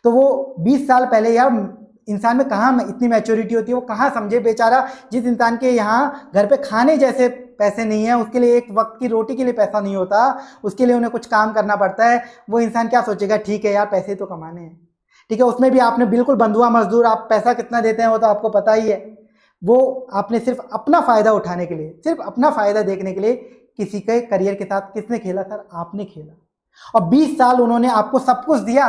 तो वो 20 साल पहले, यार इंसान में कहाँ इतनी मैच्योरिटी होती है, वो कहाँ समझे बेचारा। जिस इंसान के यहाँ घर पे खाने जैसे पैसे नहीं है, उसके लिए एक वक्त की रोटी के लिए पैसा नहीं होता, उसके लिए उन्हें कुछ काम करना पड़ता है, वो इंसान क्या सोचेगा? ठीक है यार, पैसे तो कमाने हैं, ठीक है। उसमें भी आपने बिल्कुल बंधुआ मजदूर, आप पैसा कितना देते हैं वो तो आपको पता ही है। वो आपने सिर्फ अपना फायदा उठाने के लिए, सिर्फ अपना फायदा देखने के लिए किसी के करियर के साथ किसने खेला सर? आपने खेला। और 20 साल उन्होंने आपको सब कुछ दिया।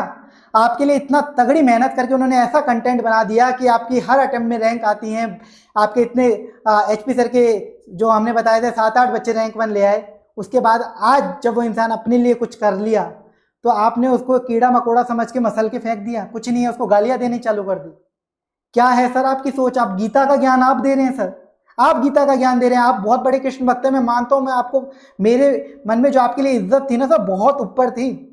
आपके लिए इतना तगड़ी मेहनत करके उन्होंने ऐसा कंटेंट बना दिया कि आपकी हर अटेम्प्ट में रैंक आती हैं। आपके इतने एचपी सर के जो हमने बताए थे 7-8 बच्चे रैंक 1 ले आए। उसके बाद आज जब वो इंसान अपने लिए कुछ कर लिया, तो आपने उसको कीड़ा मकोड़ा समझ के मसल के फेंक दिया। कुछ नहीं है, उसको गालियां देनी चालू कर दी। क्या है सर आपकी सोच? आप गीता का ज्ञान आप दे रहे हैं सर, आप गीता का ज्ञान दे रहे हैं। आप बहुत बड़े कृष्ण भक्त हैं, मैं मानता हूं। मैं आपको, मेरे मन में जो आपके लिए इज्जत थी ना सर, बहुत ऊपर थी।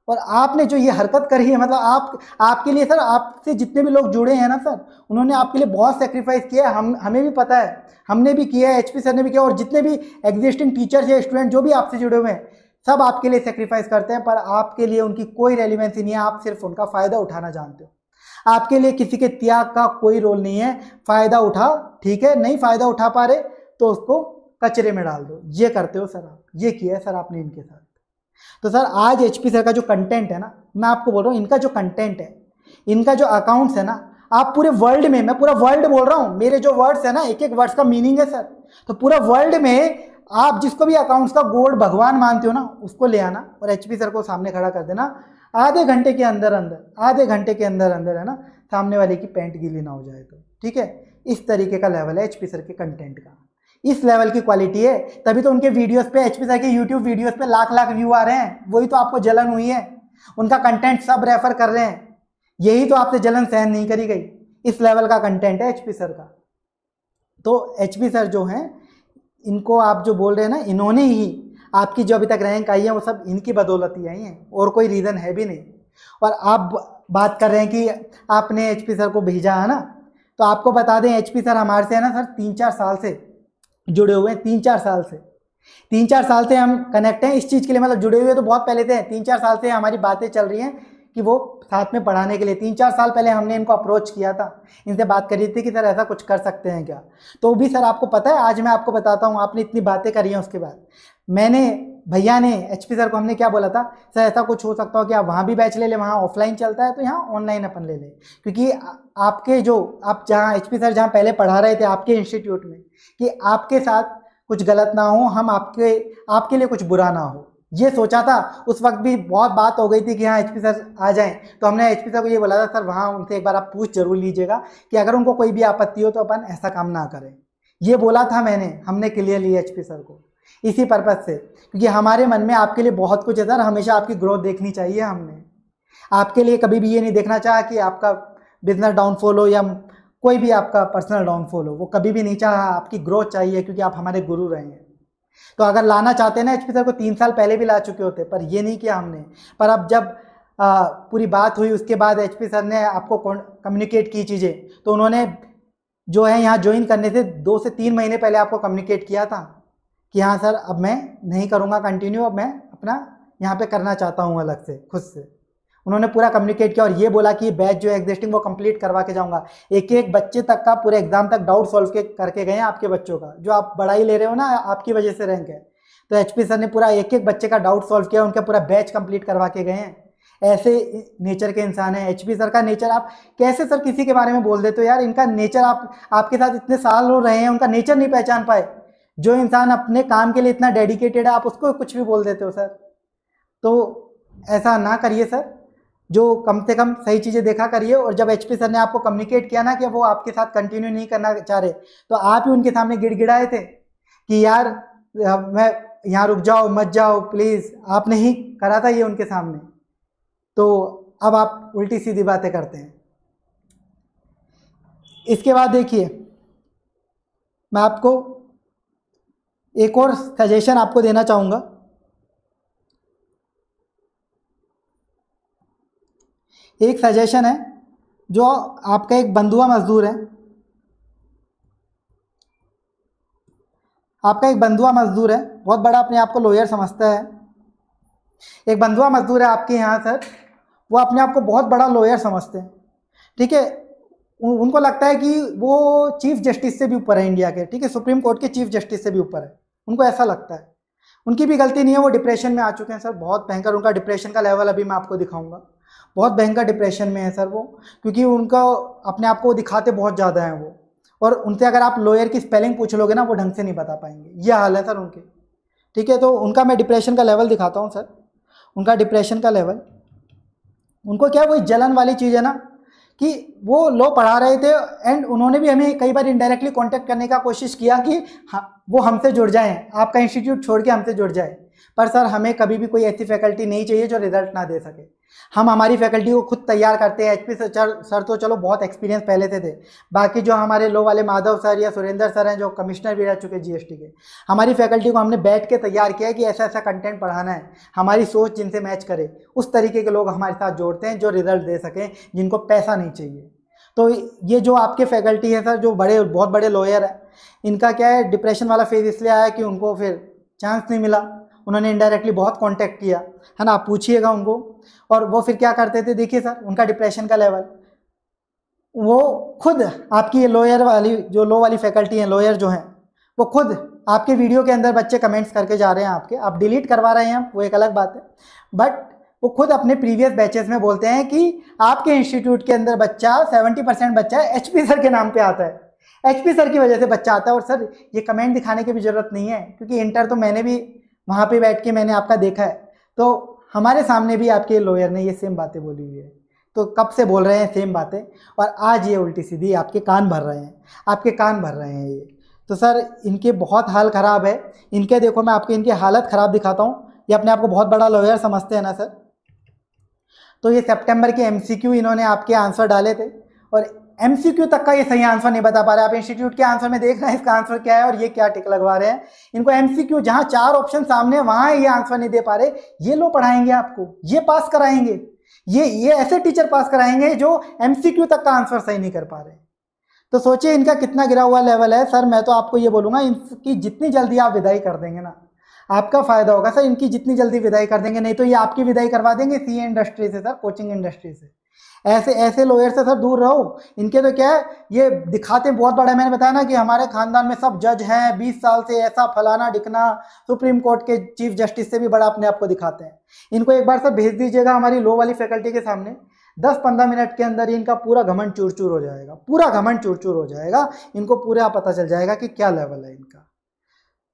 और आपने जो ये हरकत करी है, मतलब आपके लिए सर, आपसे जितने भी लोग जुड़े हैं ना सर, उन्होंने आपके लिए बहुत सेक्रीफाइस किया है। हमें भी पता है, हमने भी किया है, एचपी सर ने भी किया, और जितने भी एग्जिस्टिंग टीचर्स या स्टूडेंट जो भी आपसे जुड़े हुए हैं, सब आपके लिए सेक्रीफाइस करते हैं। पर आपके लिए उनकी कोई रेलिवेंसी नहीं है, आप सिर्फ उनका फायदा उठाना जानते हो। आपके लिए किसी के त्याग का कोई रोल नहीं है। फायदा उठा, ठीक है, नहीं फायदा उठा पा रहे तो उसको कचरे में डाल दो। ये करते हो सर आप, ये किया है सर आपने इनके साथ। तो सर आज एचपी सर का जो कंटेंट है ना, मैं आपको बोल रहा हूँ, इनका जो कंटेंट है, इनका जो अकाउंट्स है ना, आप पूरे वर्ल्ड में, मैं पूरा वर्ल्ड बोल रहा हूँ, मेरे जो वर्ड्स है ना, एक एक वर्ड्स का मीनिंग है सर। तो पूरा वर्ल्ड में आप जिसको भी अकाउंट्स का गॉड भगवान मानते हो ना, उसको ले आना और एचपी सर को सामने खड़ा कर देना। आधे घंटे के अंदर अंदर है ना, सामने वाले की पैंट गीली ना हो जाए तो, ठीक है। इस तरीके का लेवल है एचपी सर के कंटेंट का, इस लेवल की क्वालिटी है। तभी तो उनके वीडियोस पे, एचपी सर के यूट्यूब वीडियोस पे लाख लाख व्यू आ रहे हैं। वही तो आपको जलन हुई है, उनका कंटेंट सब रेफर कर रहे हैं, यही तो आपसे जलन सहन नहीं करी गई। इस लेवल का कंटेंट है एचपी सर का। तो एचपी सर जो हैं, इनको आप जो बोल रहे हैं ना, इन्होंने ही आपकी जो अभी तक रैंक आई है, वो सब इनकी बदौलत ही आई है, और कोई रीज़न है भी नहीं। और आप बात कर रहे हैं कि आपने एचपी सर को भेजा है ना, तो आपको बता दें, एचपी सर हमारे से है ना सर 3-4 साल से जुड़े हुए हैं। 3-4 साल से हम कनेक्ट हैं इस चीज़ के लिए, मतलब जुड़े हुए तो बहुत पहले से हैं। 3-4 साल से हमारी बातें चल रही हैं कि वो साथ में पढ़ाने के लिए। 3-4 साल पहले हमने इनको अप्रोच किया था, इनसे बात करी थी कि सर ऐसा कुछ कर सकते हैं क्या। तो भी सर आपको पता है, आज मैं आपको बताता हूँ, आपने इतनी बातें करी हैं, उसके बाद भैया ने एचपी सर को हमने क्या बोला था, सर ऐसा कुछ हो सकता हो कि आप वहाँ भी बैच ले लें, वहाँ ऑफलाइन चलता है तो यहाँ ऑनलाइन अपन ले लें। क्योंकि आपके जो, आप जहाँ एचपी सर जहाँ पहले पढ़ा रहे थे आपके इंस्टीट्यूट में, कि आपके साथ कुछ गलत ना हो, हम आपके लिए कुछ बुरा ना हो, ये सोचा था। उस वक्त भी बहुत बात हो गई थी कि हाँ एचपी सर आ जाएं, तो हमने एचपी सर को ये बोला था सर वहाँ उनसे एक बार आप पूछ जरूर लीजिएगा कि अगर उनको कोई भी आपत्ति हो तो अपन ऐसा काम ना करें। ये बोला था हमने क्लियर लिया एचपी सर को इसी पर्पज़ से, क्योंकि हमारे मन में आपके लिए बहुत कुछ है सर, हमेशा आपकी ग्रोथ देखनी चाहिए। हमने आपके लिए कभी भी ये नहीं देखना चाहा कि आपका बिजनेस डाउनफॉल हो या कोई भी आपका पर्सनल डाउनफॉल हो, वो कभी भी नहीं चाहा। आपकी ग्रोथ चाहिए क्योंकि आप हमारे गुरु रहे हैं। तो अगर लाना चाहते हैं ना एचपी सर को 3 साल पहले भी ला चुके होते, पर ये नहीं किया हमने। पर अब जब पूरी बात हुई उसके बाद एचपी सर ने आपको कम्युनिकेट की चीज़ें, तो उन्होंने जो है यहाँ ज्वाइन करने से 2 से 3 महीने पहले आपको कम्युनिकेट किया था कि हाँ सर अब मैं नहीं करूँगा कंटिन्यू, अब मैं अपना यहाँ पे करना चाहता हूँ अलग से खुद से। उन्होंने पूरा कम्युनिकेट किया और ये बोला कि बैच जो एग्जिस्टिंग वो कंप्लीट करवा के जाऊँगा। एक एक बच्चे तक का पूरे एग्जाम तक डाउट सॉल्व करके गए हैं आपके बच्चों का, जो आप पढ़ाई ले रहे हो ना आपकी वजह से रैंक है। तो एचपी सर ने पूरा एक एक बच्चे का डाउट सॉल्व किया, उनका पूरा बैच कंप्लीट करवा के गए हैं। ऐसे नेचर के इंसान है एचपी सर का नेचर। आप कैसे सर किसी के बारे में बोल देते हो यार, इनका नेचर आपके साथ इतने साल हो रहे हैं, उनका नेचर नहीं पहचान पाए। जो इंसान अपने काम के लिए इतना डेडिकेटेड है आप उसको कुछ भी बोल देते हो सर। तो ऐसा ना करिए सर, जो कम से कम सही चीज़ें देखा करिए। और जब एचपी सर ने आपको कम्युनिकेट किया ना कि वो आपके साथ कंटिन्यू नहीं करना चाह रहे, तो आप ही उनके सामने गिड़गिड़ाए थे कि यार मैं यहाँ रुक जाओ मत जाओ प्लीज़, आपने ही करा था ये उनके सामने। तो अब आप उल्टी सीधी बातें करते हैं। इसके बाद देखिए मैं आपको एक और सजेशन आपको देना चाहूँगा। एक सजेशन है, जो आपका एक बंधुआ मजदूर है, आपका एक बंधुआ मजदूर है, बहुत बड़ा अपने आप को लॉयर समझता है। एक बंधुआ मजदूर है आपके यहाँ सर, वो अपने आप को बहुत बड़ा लॉयर समझते हैं, ठीक है। उनको लगता है कि वो चीफ जस्टिस से भी ऊपर है इंडिया के, ठीक है, सुप्रीम कोर्ट के चीफ जस्टिस से भी ऊपर है, उनको ऐसा लगता है। उनकी भी गलती नहीं है, वो डिप्रेशन में आ चुके हैं सर, बहुत भयंकर उनका डिप्रेशन का लेवल अभी मैं आपको दिखाऊंगा। बहुत भयंकर डिप्रेशन में है सर वो, क्योंकि उनका अपने आप को दिखाते बहुत ज़्यादा हैं वो। और उनसे अगर आप लॉयर की स्पेलिंग पूछ लोगे ना वो ढंग से नहीं बता पाएंगे, ये हाल है सर उनके, ठीक है। तो उनका मैं डिप्रेशन का लेवल दिखाता हूँ सर। उनका डिप्रेशन का लेवल, उनको क्या वही जलन वाली चीज़ है ना कि वो लॉ पढ़ा रहे थे एंड उन्होंने भी हमें कई बार इनडायरेक्टली कांटेक्ट करने का कोशिश किया कि वो हमसे जुड़ जाएं, आपका इंस्टीट्यूट छोड़ के हमसे जुड़ जाए। पर सर हमें कभी भी कोई ऐसी फैकल्टी नहीं चाहिए जो रिजल्ट ना दे सके। हम हमारी फैकल्टी को खुद तैयार करते हैं। एचपी सर तो चलो बहुत एक्सपीरियंस पहले से थे, बाकी जो हमारे लो वाले माधव सर या सुरेंद्र सर हैं जो कमिश्नर भी रह चुके जीएसटी के, हमारी फैकल्टी को हमने बैठ के तैयार किया है कि ऐसा ऐसा कंटेंट पढ़ाना है, हमारी सोच जिनसे मैच करे उस तरीके के लोग हमारे साथ जोड़ते हैं जो रिजल्ट दे सकें, जिनको पैसा नहीं चाहिए। तो ये जो आपके फैकल्टी है सर, जो बहुत बड़े लॉयर हैं, इनका क्या है डिप्रेशन वाला फेज इसलिए आया कि उनको फिर चांस नहीं मिला। उन्होंने इनडायरेक्टली बहुत कांटेक्ट किया है ना, आप पूछिएगा उनको। और वो फिर क्या करते थे, देखिए सर उनका डिप्रेशन का लेवल, वो खुद आपकी ये लॉयर वाली जो लो वाली फैकल्टी है, लॉयर जो हैं, वो खुद आपके वीडियो के अंदर बच्चे कमेंट्स करके जा रहे हैं आपके, आप डिलीट करवा रहे हैं वो एक अलग बात है, बट वो खुद अपने प्रीवियस बैचेस में बोलते हैं कि आपके इंस्टीट्यूट के अंदर बच्चा 70% बच्चा एचपी सर के नाम पे आता है, एचपी सर की वजह से बच्चा आता है। और सर ये कमेंट दिखाने की भी ज़रूरत नहीं है, क्योंकि इंटर तो मैंने भी वहाँ पे बैठ के मैंने आपका देखा है, तो हमारे सामने भी आपके लॉयर ने ये सेम बातें बोली हुई है। तो कब से बोल रहे हैं सेम बातें, और आज ये उल्टी सीधी आपके कान भर रहे हैं, आपके कान भर रहे हैं ये। तो सर इनके बहुत हाल ख़राब है इनके। देखो मैं आपको इनकी हालत ख़राब दिखाता हूँ। ये अपने आप को बहुत बड़ा लॉयर समझते हैं ना सर। तो ये सितंबर के एमसीक्यू इन्होंने आपके आंसर डाले थे, और एमसीक्यू तक का ये सही आंसर नहीं बता पा रहे। आप इंस्टीट्यूट के आंसर में देख रहे हैं इसका आंसर क्या है और ये क्या टिक लगवा रहे हैं। इनको एमसीक्यू जहां 4 ऑप्शन सामने है वहां ये आंसर नहीं दे पा रहे। ये लो पढ़ाएंगे आपको, ये पास कराएंगे, ये ऐसे टीचर पास कराएंगे जो एमसीक्यू तक का आंसर सही नहीं कर पा रहे। तो सोचिए इनका कितना गिरा हुआ लेवल है। सर मैं तो आपको ये बोलूँगा, इनकी जितनी जल्दी आप विदाई कर देंगे ना आपका फ़ायदा होगा सर। इनकी जितनी जल्दी विदाई कर देंगे, नहीं तो ये आपकी विदाई करवा देंगे सीए इंडस्ट्री से सर, कोचिंग इंडस्ट्री से। ऐसे लॉयर से सर दूर रहो। इनके तो क्या है, ये दिखाते बहुत बड़ा है। मैंने बताया ना कि हमारे खानदान में सब जज हैं, 20 साल से ऐसा फलाना डिकना, सुप्रीम कोर्ट के चीफ जस्टिस से भी बड़ा अपने आप को दिखाते हैं। इनको एक बार सर भेज दीजिएगा हमारी लो वाली फैकल्टी के सामने, 10-15 मिनट के अंदर इनका पूरा घमंड चूर चूर हो जाएगा, पूरा घमंड चूर चूर हो जाएगा। इनको पूरा पता चल जाएगा कि क्या लेवल है इनका।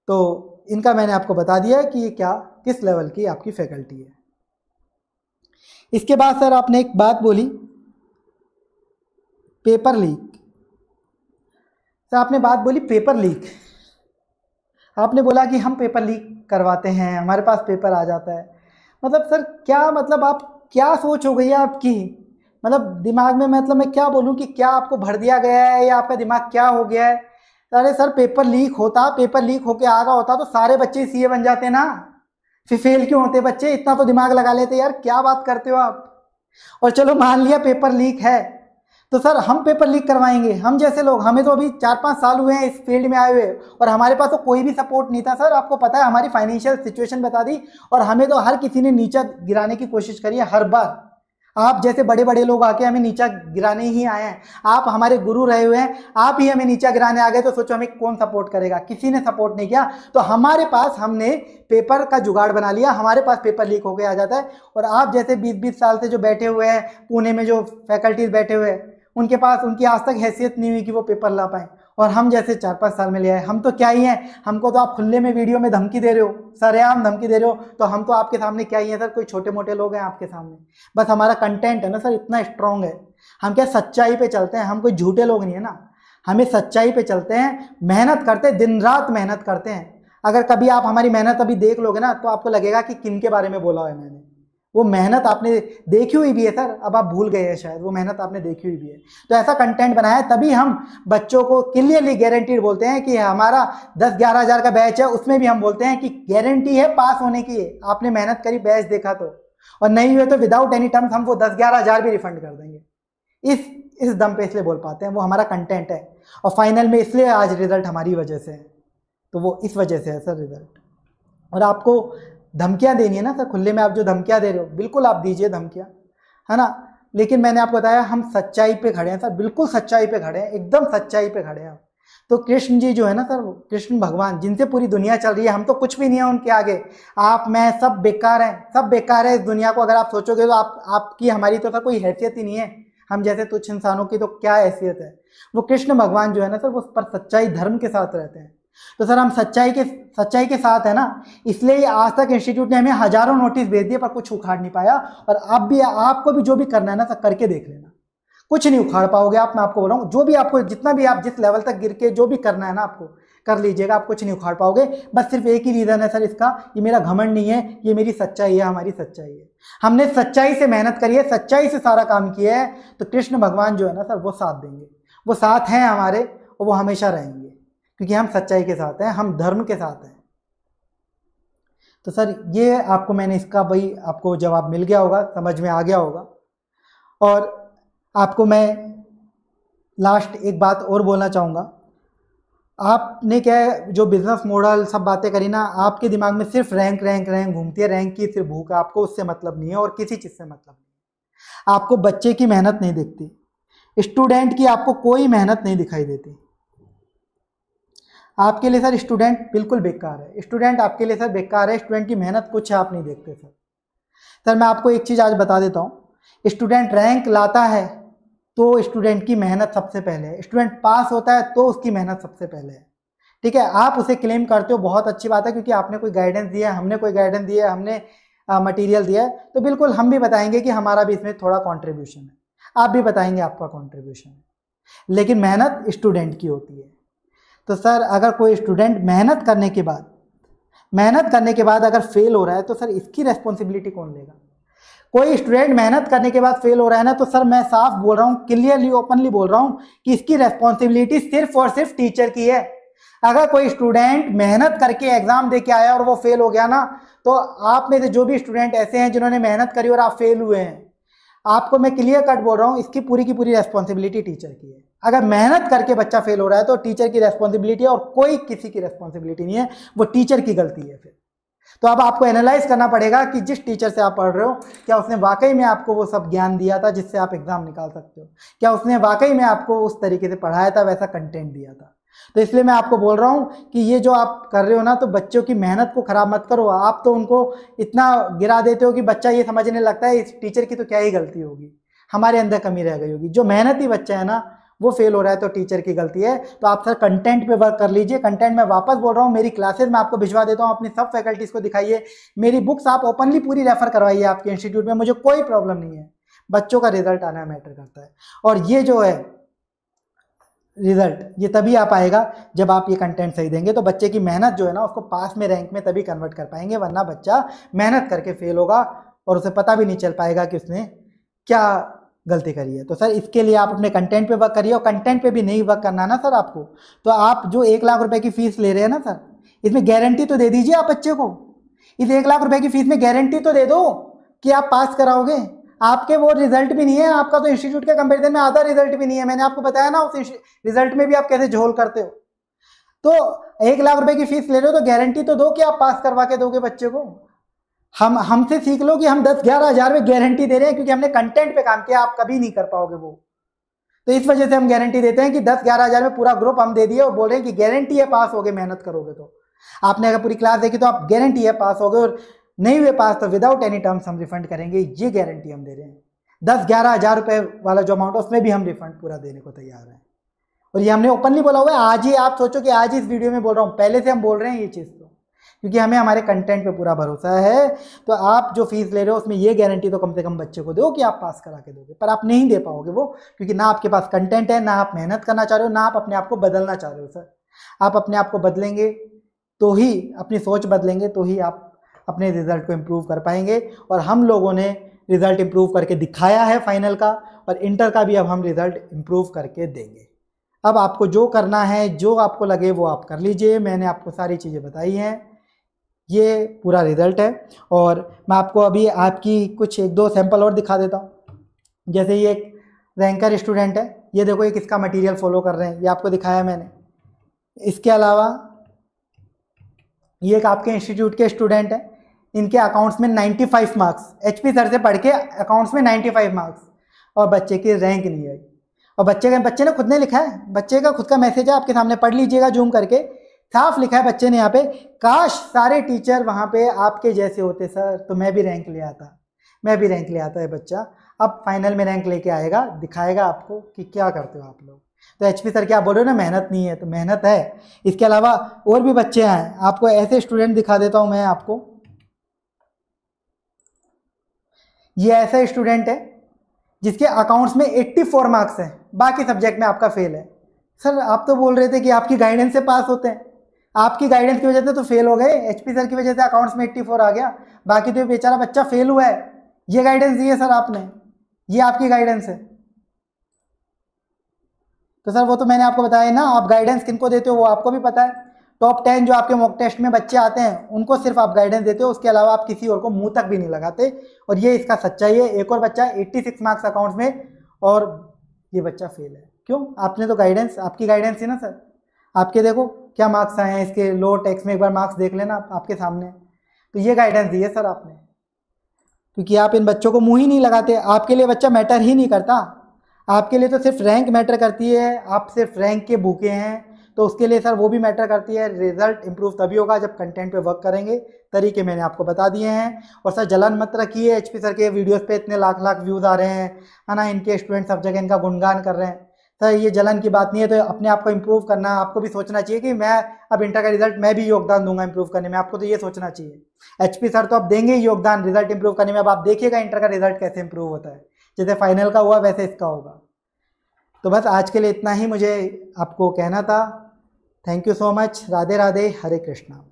तो इनका मैंने आपको बता दिया कि ये क्या किस लेवल की आपकी फैकल्टी है। इसके बाद सर आपने एक बात बोली पेपर लीक। सर आपने बात बोली पेपर लीक, आपने बोला कि हम पेपर लीक करवाते हैं, हमारे पास पेपर आ जाता है। मतलब सर क्या, मतलब आप क्या सोच हो गई है आपकी, मतलब दिमाग में, मतलब मैं क्या बोलूं कि क्या आपको भर दिया गया है या आपका दिमाग क्या हो गया है। अरे सर पेपर लीक होता, पेपर लीक होके आ रहा होता तो सारे बच्चे सीए बन जाते ना, फिर फेल क्यों होते बच्चे, इतना तो दिमाग लगा लेते यार, क्या बात करते हो आप। और चलो मान लिया पेपर लीक है, तो सर हम पेपर लीक करवाएंगे, हम जैसे लोग, हमें तो अभी 4-5 साल हुए हैं इस फील्ड में आए हुए और हमारे पास तो कोई भी सपोर्ट नहीं था सर। आपको पता है हमारी फाइनेंशियल सिचुएशन बता दी और हमें तो हर किसी ने नीचा गिराने की कोशिश करी है हर बार। आप जैसे बड़े बड़े लोग आके हमें नीचा गिराने ही आए हैं, आप हमारे गुरु रहे हुए हैं, आप ही हमें नीचा गिराने आ गए तो सोचो हमें कौन सपोर्ट करेगा, किसी ने सपोर्ट नहीं किया। तो हमारे पास, हमने पेपर का जुगाड़ बना लिया, हमारे पास पेपर लीक होके आ जाता है। और आप जैसे 20-20 साल से जो बैठे हुए हैं पुणे में, जो फैकल्टीज बैठे हुए हैं, उनके पास, उनकी आज तक हैसियत नहीं हुई कि वो पेपर ला पाए, और हम जैसे 4-5 साल में ले आए। हम तो क्या ही हैं, हमको तो आप खुले में वीडियो में धमकी दे रहे हो, सरेआम धमकी दे रहे हो, तो हम तो आपके सामने क्या ही है सर, कोई छोटे मोटे लोग हैं आपके सामने। बस हमारा कंटेंट है ना सर इतना स्ट्रांग है, हम क्या सच्चाई पे चलते हैं, हम कोई झूठे लोग नहीं है ना, हमें सच्चाई पे चलते हैं, मेहनत करते हैं, दिन रात मेहनत करते हैं। अगर कभी आप हमारी मेहनत अभी देख लोगे ना तो आपको लगेगा कि किन के बारे में बोला है मैंने, वो मेहनत आपने देखी हुई भी है सर, अब आप भूल गए हैं शायद, वो मेहनत आपने देखी हुई भी है। तो ऐसा कंटेंट बनाया है, तभी हम बच्चों को क्लियरली गारंटीड बोलते हैं कि हमारा 10-11 हज़ार का बैच है, उसमें भी हम बोलते हैं कि गारंटी है पास होने की है, आपने मेहनत करी, बैच देखा तो, और नहीं हुए तो विदाउट एनी टर्म्स हम वो 10-11 हज़ार भी रिफंड कर देंगे। इस दम पे इसलिए बोल पाते हैं, वो हमारा कंटेंट है, और फाइनल में इसलिए आज रिजल्ट हमारी वजह से है, तो वो इस वजह से है सर रिजल्ट। और आपको धमकियां देनी है ना सर, खुले में आप जो धमकियां दे रहे हो, बिल्कुल आप दीजिए धमकियां, है ना, लेकिन मैंने आपको बताया हम सच्चाई पे खड़े हैं सर, बिल्कुल सच्चाई पे खड़े हैं, एकदम सच्चाई पे खड़े हैं। तो कृष्ण जी जो है ना सर, कृष्ण भगवान जिनसे पूरी दुनिया चल रही है, हम तो कुछ भी नहीं है उनके आगे, आप मैं सब बेकार हैं, सब बेकार है इस दुनिया को। अगर आप सोचोगे तो आपकी हमारी तो सर कोई हैसियत ही नहीं है, हम जैसे तुच्छ इंसानों की तो क्या हैसियत है। वो कृष्ण भगवान जो है ना सर, वो पर सच्चाई धर्म के साथ रहते हैं। तो सर हम सच्चाई के साथ है ना, इसलिए आज तक इंस्टीट्यूट ने हमें हजारों नोटिस भेज दिए पर कुछ उखाड़ नहीं पाया। और अब भी आपको भी जो भी करना है ना सर, करके देख लेना, कुछ नहीं उखाड़ पाओगे आप, मैं आपको बोल रहा हूँ। जो भी आपको, जितना भी आप जिस लेवल तक गिर के जो भी करना है ना आपको कर लीजिएगा, आप कुछ नहीं उखाड़ पाओगे। बस सिर्फ एक ही रीज़न है सर इसका, ये मेरा घमंड नहीं है, ये मेरी सच्चाई है, हमारी सच्चाई है। हमने सच्चाई से मेहनत करी है, सच्चाई से सारा काम किया है, तो कृष्ण भगवान जो है ना सर, वो साथ देंगे, वो साथ हैं हमारे, और वो हमेशा रहेंगे, क्योंकि हम सच्चाई के साथ हैं, हम धर्म के साथ हैं। तो सर ये आपको मैंने इसका भाई आपको जवाब मिल गया होगा, समझ में आ गया होगा। और आपको मैं लास्ट एक बात और बोलना चाहूँगा, आपने क्या है जो बिजनेस मॉडल सब बातें करी ना, आपके दिमाग में सिर्फ रैंक रैंक रैंक घूमती है, रैंक की सिर्फ भूख है, आपको उससे मतलब नहीं है और किसी चीज़ से मतलब नहीं। आपको बच्चे की मेहनत नहीं दिखती, स्टूडेंट की आपको कोई मेहनत नहीं दिखाई देती। आपके लिए सर स्टूडेंट बिल्कुल बेकार है, स्टूडेंट आपके लिए सर बेकार है, स्टूडेंट की मेहनत कुछ है आप नहीं देखते सर। सर मैं आपको एक चीज़ आज बता देता हूँ, स्टूडेंट रैंक लाता है तो स्टूडेंट की मेहनत सबसे पहले है, स्टूडेंट पास होता है तो उसकी मेहनत सबसे पहले है। ठीक है, आप उसे क्लेम करते हो, बहुत अच्छी बात है, क्योंकि आपने कोई गाइडेंस दिया है, हमने कोई गाइडेंस दिया है, हमने मटेरियल दिया है, तो बिल्कुल हम भी बताएंगे कि हमारा भी इसमें थोड़ा कॉन्ट्रीब्यूशन है, आप भी बताएंगे आपका कॉन्ट्रीब्यूशन है, लेकिन मेहनत स्टूडेंट की होती है। तो सर अगर कोई स्टूडेंट मेहनत करने के बाद अगर फेल हो रहा है तो सर इसकी रेस्पॉन्सिबिलिटी कौन लेगा? कोई स्टूडेंट मेहनत करने के बाद फेल हो रहा है ना, तो सर मैं साफ बोल रहा हूँ, क्लियरली ओपनली बोल रहा हूँ कि इसकी रेस्पॉन्सिबिलिटी सिर्फ और सिर्फ टीचर की है। अगर कोई स्टूडेंट मेहनत करके एग्जाम दे के आया और वो फेल हो गया ना, तो आप में से जो भी स्टूडेंट ऐसे हैं जिन्होंने मेहनत करी और आप फेल हुए हैं, आपको मैं क्लियर कट बोल रहा हूँ, इसकी पूरी की पूरी रेस्पॉन्सिबिलिटी टीचर की है। अगर मेहनत करके बच्चा फेल हो रहा है तो टीचर की रेस्पॉन्सिबिलिटी है और कोई किसी की रेस्पॉन्सिबिलिटी नहीं है, वो टीचर की गलती है। फिर तो अब आपको एनालाइज करना पड़ेगा कि जिस टीचर से आप पढ़ रहे हो, क्या उसने वाकई में आपको वो सब ज्ञान दिया था जिससे आप एग्जाम निकाल सकते हो? क्या उसने वाकई में आपको उस तरीके से पढ़ाया था, वैसा कंटेंट दिया था? तो इसलिए मैं आपको बोल रहा हूँ कि ये जो आप कर रहे हो ना, तो बच्चों की मेहनत को खराब मत करो। आप तो उनको इतना गिरा देते हो कि बच्चा ये समझने लगता है इस टीचर की तो क्या ही गलती होगी, हमारे अंदर कमी रह गई होगी। जो मेहनती बच्चा है ना, वो फेल हो रहा है तो टीचर की गलती है। तो आप सर कंटेंट पे वर्क कर लीजिए। कंटेंट में वापस बोल रहा हूँ, मेरी क्लासेस मैं आपको भिजवा देता हूँ, अपनी सब फैकल्टीज को दिखाइए, मेरी बुक्स आप ओपनली पूरी रेफर करवाइए आपके इंस्टीट्यूट में, मुझे कोई प्रॉब्लम नहीं है। बच्चों का रिजल्ट आना मैटर करता है। और ये जो है रिजल्ट ये तभी आ पाएगा जब आप ये कंटेंट सही देंगे। तो बच्चे की मेहनत जो है ना उसको पास में रैंक में तभी कन्वर्ट कर पाएंगे, वरना बच्चा मेहनत करके फेल होगा और उसे पता भी नहीं चल पाएगा कि उसने क्या गलती करी है। तो सर इसके लिए आप अपने कंटेंट पे वर्क करिए। और कंटेंट पे भी नहीं वर्क करना ना सर आपको, तो आप जो 1 लाख रुपए की फीस ले रहे हैं ना सर, इसमें गारंटी तो दे दीजिए आप बच्चे को। इस 1 लाख रुपए की फीस में गारंटी तो दे दो कि आप पास कराओगे। आपके वो रिजल्ट भी नहीं है, आपका तो इंस्टीट्यूट के कंपैरिजन में आधा रिजल्ट भी नहीं है। मैंने आपको बताया ना उस रिजल्ट में भी आप कैसे झोल करते हो। तो 1 लाख रुपए की फीस ले रहे हो तो गारंटी तो दो कि आप पास करवा के दोगे बच्चे को। हमसे सीख लो कि हम 10-11 हज़ार में गारंटी दे रहे हैं, क्योंकि हमने कंटेंट पे काम किया, आप कभी नहीं कर पाओगे वो। तो इस वजह से हम गारंटी देते हैं कि 10-11 हज़ार में पूरा ग्रुप हम दे दिए और बोल रहे हैं कि गारंटी है पास होगे, मेहनत करोगे तो। आपने अगर पूरी क्लास देखी तो आप गारंटी है पास होगे, और नहीं हुए पास तो विदाउट एनी टर्म्स हम रिफंड करेंगे, ये गारंटी हम दे रहे हैं। 10-11 हज़ार रुपए वाला जो अमाउंट है उसमें भी हम रिफंड पूरा देने को तैयार हैं। और ये हमने ओपनली बोला हुआ है। आज ही आप सोचो कि आज इस वीडियो में बोल रहा हूँ, पहले से हम बोल रहे हैं ये चीज़, तो क्योंकि हमें हमारे कंटेंट पे पूरा भरोसा है। तो आप जो फीस ले रहे हो उसमें ये गारंटी तो कम से कम बच्चे को दो कि आप पास करा के दोगे, पर आप नहीं दे पाओगे वो, क्योंकि ना आपके पास कंटेंट है, ना आप मेहनत करना चाह रहे हो, ना आप अपने आप को बदलना चाह रहे हो। सर आप अपने आप को बदलेंगे तो ही, अपनी सोच बदलेंगे तो ही आप अपने रिजल्ट को इम्प्रूव कर पाएंगे। और हम लोगों ने रिजल्ट इम्प्रूव करके दिखाया है फाइनल का, और इंटर का भी अब हम रिजल्ट इम्प्रूव करके देंगे। अब आपको जो करना है, जो आपको लगे वो आप कर लीजिए। मैंने आपको सारी चीज़ें बताई हैं, ये पूरा रिजल्ट है। और मैं आपको अभी आपकी कुछ 1-2 सैंपल और दिखा देता हूँ। जैसे ये एक रैंकर स्टूडेंट है, ये देखो ये किसका मटेरियल फॉलो कर रहे हैं, ये आपको दिखाया मैंने। इसके अलावा ये एक आपके इंस्टीट्यूट के स्टूडेंट है, इनके अकाउंट्स में 95 मार्क्स, HP सर से पढ़ के अकाउंट्स में 95 मार्क्स, और बच्चे की रैंक नहीं आई। और बच्चे ने खुद ने लिखा है, बच्चे का खुद का मैसेज है, आपके सामने पढ़ लीजिएगा जूम करके। साफ लिखा है बच्चे ने यहाँ पे, काश सारे टीचर वहाँ पे आपके जैसे होते सर, तो मैं भी रैंक ले आता, मैं भी रैंक ले आता है बच्चा। अब फाइनल में रैंक लेके आएगा, दिखाएगा आपको कि क्या करते हो आप लोग। तो HP सर क्या बोल रहे हो ना, मेहनत नहीं है, तो मेहनत है। इसके अलावा और भी बच्चे हैं, आपको ऐसे स्टूडेंट दिखा देता हूँ मैं आपको। ये ऐसा स्टूडेंट है जिसके अकाउंट्स में 84 मार्क्स हैं, बाकी सब्जेक्ट में आपका फेल है। सर आप तो बोल रहे थे कि आपकी गाइडेंस से पास होते हैं, आपकी गाइडेंस की वजह से तो फेल हो गए। HP सर की वजह से अकाउंट्स में 84 आ गया, बाकी तो बेचारा बच्चा फेल हुआ है। ये गाइडेंस दी है सर आपने, ये आपकी गाइडेंस है। तो सर वो तो मैंने आपको बताया ना, आप गाइडेंस किनको देते हो वो आपको भी पता है। टॉप 10 जो आपके मॉक टेस्ट में बच्चे आते हैं उनको सिर्फ आप गाइडेंस देते हो, उसके अलावा आप किसी और को मुंह तक भी नहीं लगाते। और ये इसका सच्चाई है। एक और बच्चा 86 मार्क्स अकाउंट्स में, और ये बच्चा फेल है। क्यों? आपने तो गाइडेंस, आपकी गाइडेंस थी ना सर। आपके देखो क्या मार्क्स आए हैं इसके, लो टेक्स्ट में एक बार मार्क्स देख लेना आपके सामने। तो ये गाइडेंस दी है सर आपने, क्योंकि आप इन बच्चों को मुँह ही नहीं लगाते। आपके लिए बच्चा मैटर ही नहीं करता, आपके लिए तो सिर्फ रैंक मैटर करती है। आप सिर्फ रैंक के भूखे हैं, तो उसके लिए सर वो भी मैटर करती है। रिजल्ट इंप्रूव तभी होगा जब कंटेंट पे वर्क करेंगे। तरीके मैंने आपको बता दिए हैं। और सर जलन मत रखिए, HP सर के वीडियोस पे इतने लाख लाख व्यूज़ आ रहे हैं, है ना, इनके स्टूडेंट सब जगह इनका गुणगान कर रहे हैं। सर ये जलन की बात नहीं है। तो अपने आप को इम्प्रूव करना, आपको भी सोचना चाहिए कि मैं अब इंटर का रिजल्ट मैं भी योगदान दूंगा इंप्रूव करने में। आपको तो ये सोचना चाहिए। HP सर तो अब देंगे योगदान रिजल्ट इंप्रूव करने में। अब आप देखिएगा इंटर का रिजल्ट कैसे इंप्रूव होता है, जैसे फाइनल का हुआ वैसे इसका होगा। तो बस आज के लिए इतना ही मुझे आपको कहना था। Thank you so much. Radhe Radhe, Hare Krishna.